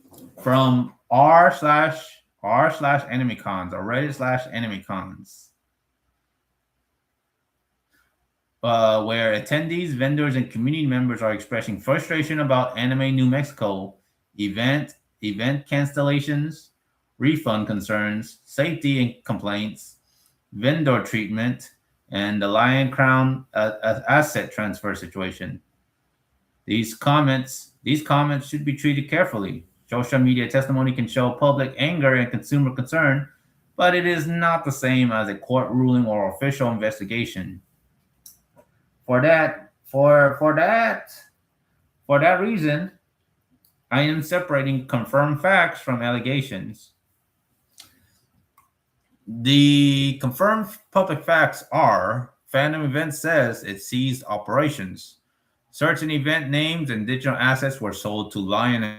from r/r/animecons or Reddit/animecons. Where attendees, vendors, and community members are expressing frustration about Anime New Mexico event cancellations, refund concerns, safety and complaints, vendor treatment, and the Lion Crown asset transfer situation. These comments should be treated carefully. Social media testimony can show public anger and consumer concern, but it is not the same as a court ruling or official investigation. For that reason, I am separating confirmed facts from allegations. The confirmed public facts are: Fandom Event says it ceased operations. Certain event names and digital assets were sold to Lion.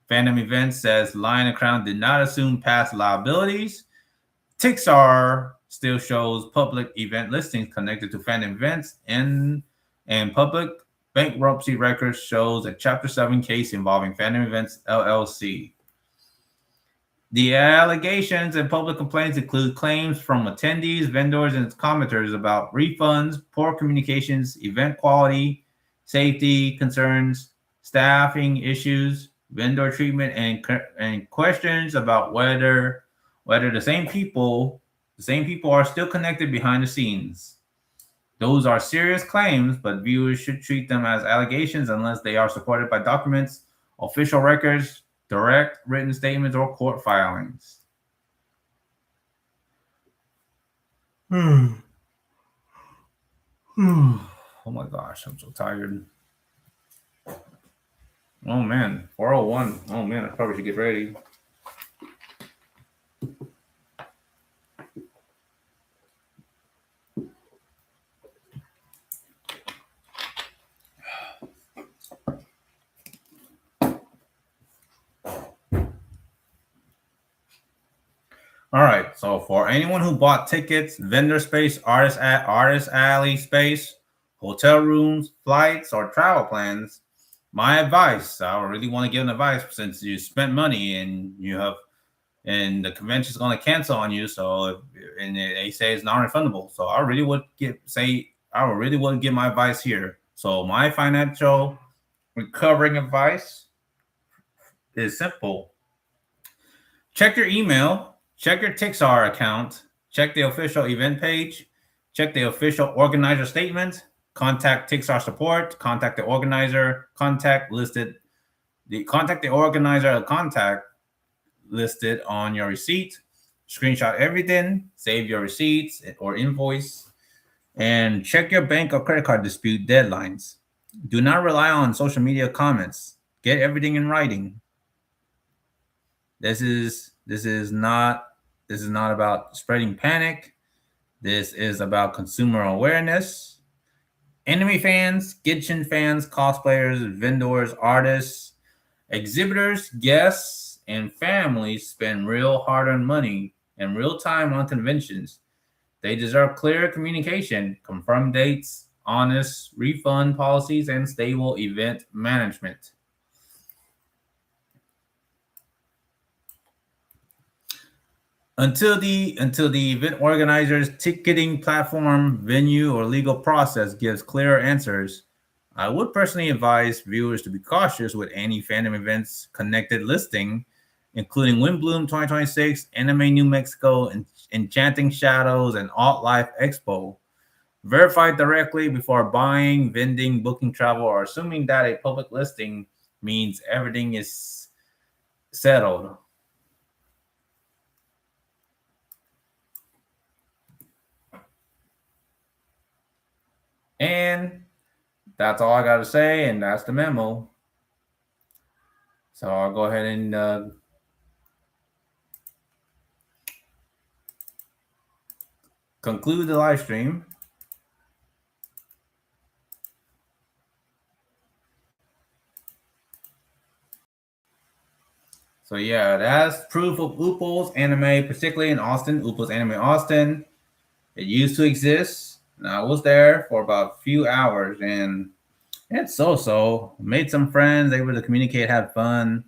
Fandom Event says Lion and Crown did not assume past liabilities. Tixar still shows public event listings connected to Fandom Events, and public bankruptcy records shows a Chapter 7 case involving Fandom Events LLC. The allegations and public complaints include claims from attendees, vendors, and commenters about refunds, poor communications, event quality, safety concerns, staffing issues, vendor treatment, and questions about whether the same people are still connected behind the scenes. Those are serious claims, but viewers should treat them as allegations unless they are supported by documents, official records, direct written statements, or court filings. Oh my gosh, I'm so tired. Oh man, 4:01. Oh man, I probably should get ready. All right. So for anyone who bought tickets, vendor space, artist alley space, hotel rooms, flights, or travel plans, my advice, I really want to give an advice since you spent money and the convention is going to cancel on you. So, and they say it's non-refundable. So I really would give my advice here. So my financial recovering advice is simple. Check your email. Check your Tixar account. Check the official event page. Check the official organizer statement. Contact Tixar support. Contact the organizer. Contact the organizer contact listed on your receipt. Screenshot everything. Save your receipts or invoice. And check your bank or credit card dispute deadlines. Do not rely on social media comments. Get everything in writing. This is not about spreading panic. This is about consumer awareness. Anime fans, Genshin fans, cosplayers, vendors, artists, exhibitors, guests, and families spend real hard-earned money and real time on conventions. They deserve clear communication, confirmed dates, honest refund policies, and stable event management. Until the event organizer's ticketing platform, venue, or legal process gives clear answers, I would personally advise viewers to be cautious with any Fandom Events connected listing, including Windbloom 2026, Anime New Mexico, Enchanting Shadows, and Alt Life Expo. Verify directly before buying, vending, booking travel, or assuming that a public listing means everything is settled. And that's all I got to say, and that's the memo. So I'll go ahead and conclude the live stream. So yeah, that's proof of Oople's Anime, particularly in Austin. Oople's Anime Austin. It used to exist, and I was there for about a few hours, and it's so. Made some friends, able to communicate, have fun,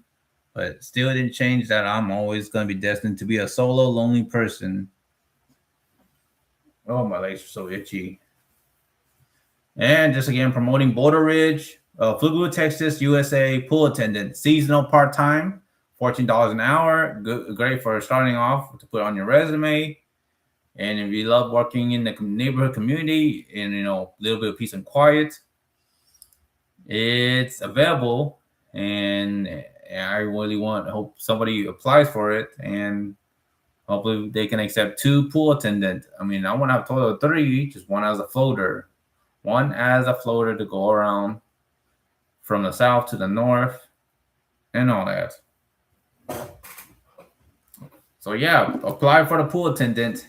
but still didn't change that I'm always going to be destined to be a solo, lonely person. Oh, my legs are so itchy. And just again, promoting Boulder Ridge, Pflugerville, Texas, USA, pool attendant, seasonal part-time, $14 an hour. Good, great for starting off to put on your resume. And if you love working in the neighborhood community and, you know, a little bit of peace and quiet, it's available. And I really hope somebody applies for it. And hopefully they can accept 2 pool attendants. I mean, I want to have a total of 3, just one as a floater. One as a floater to go around from the south to the north and all that. So yeah, apply for the pool attendant.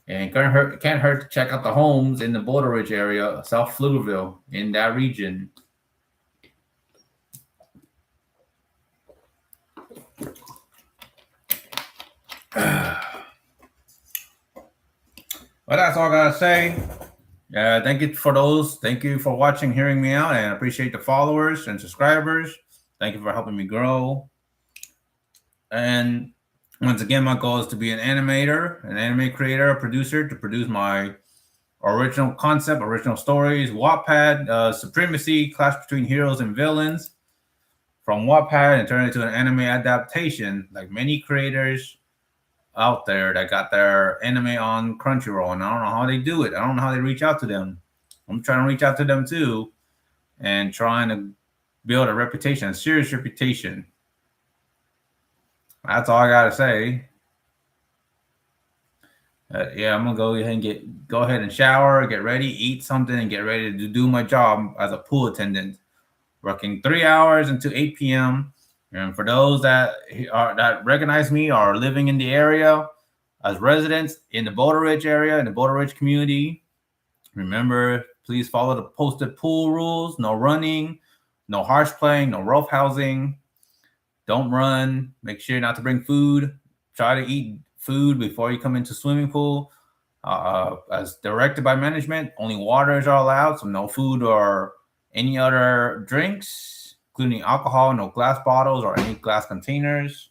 And can't hurt to check out the homes in the Boulder Ridge area, South Pflugerville, in that region. Well, that's all I gotta say. Thank you for those. Thank you for watching, hearing me out, and I appreciate the followers and subscribers. Thank you for helping me grow. And once again, my goal is to be an animator, an anime creator, a producer, to produce my original concept, original stories, Wattpad, supremacy, clash between heroes and villains from Wattpad, and turn it into an anime adaptation, like many creators out there that got their anime on Crunchyroll, and I don't know how they do it. I don't know how they reach out to them. I'm trying to reach out to them too, and trying to build a reputation, a serious reputation. That's all I gotta say. Yeah, I'm gonna go ahead and shower, get ready, eat something, and get ready to do my job as a pool attendant, working 3 hours until 8 p.m. And for those that recognize me or are living in the area as residents in the Boulder Ridge area, in the Boulder Ridge community, remember, please follow the posted pool rules. No running, no harsh playing, no rough housing. Don't run. Make sure not to bring food. Try to eat food before you come into swimming pool. As directed by management, only waters are allowed, so no food or any other drinks, including alcohol, no glass bottles or any glass containers.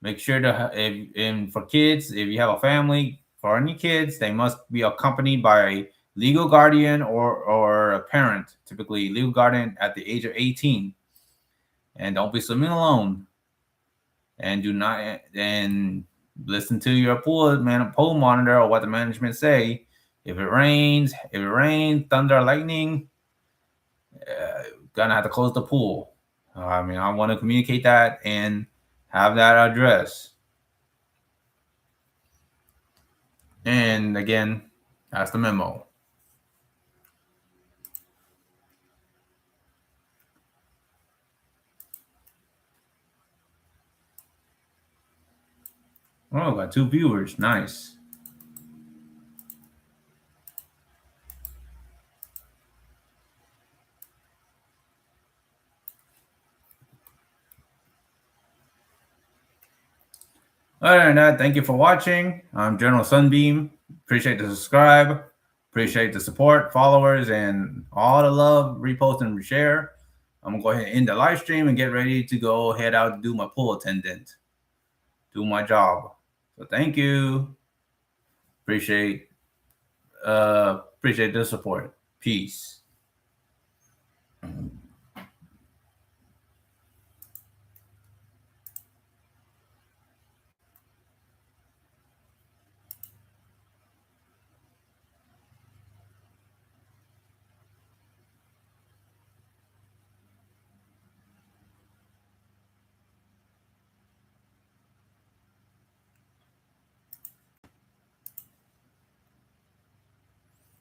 Make sure to, for kids, if you have a family, for any kids, they must be accompanied by a legal guardian or a parent, typically legal guardian at the age of 18. And don't be swimming alone. And do not, and listen to your pool monitor or what the management say. If it rains, thunder, lightning, gonna have to close the pool. I mean, I want to communicate that and have that address. And again, that's the memo. Oh, got 2 viewers. Nice. Other than that, thank you for watching. I'm General Sunbeam. Appreciate the subscribe. Appreciate the support, followers, and all the love, repost, and reshare. I'm going to go ahead and end the live stream and get ready to go head out to do my pool attendant. Do my job. So thank you. Appreciate the support. Peace.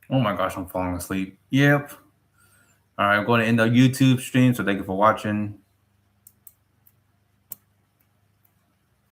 Oh my gosh, I'm falling asleep. Yep. All right, I'm going to end the YouTube stream. So thank you for watching.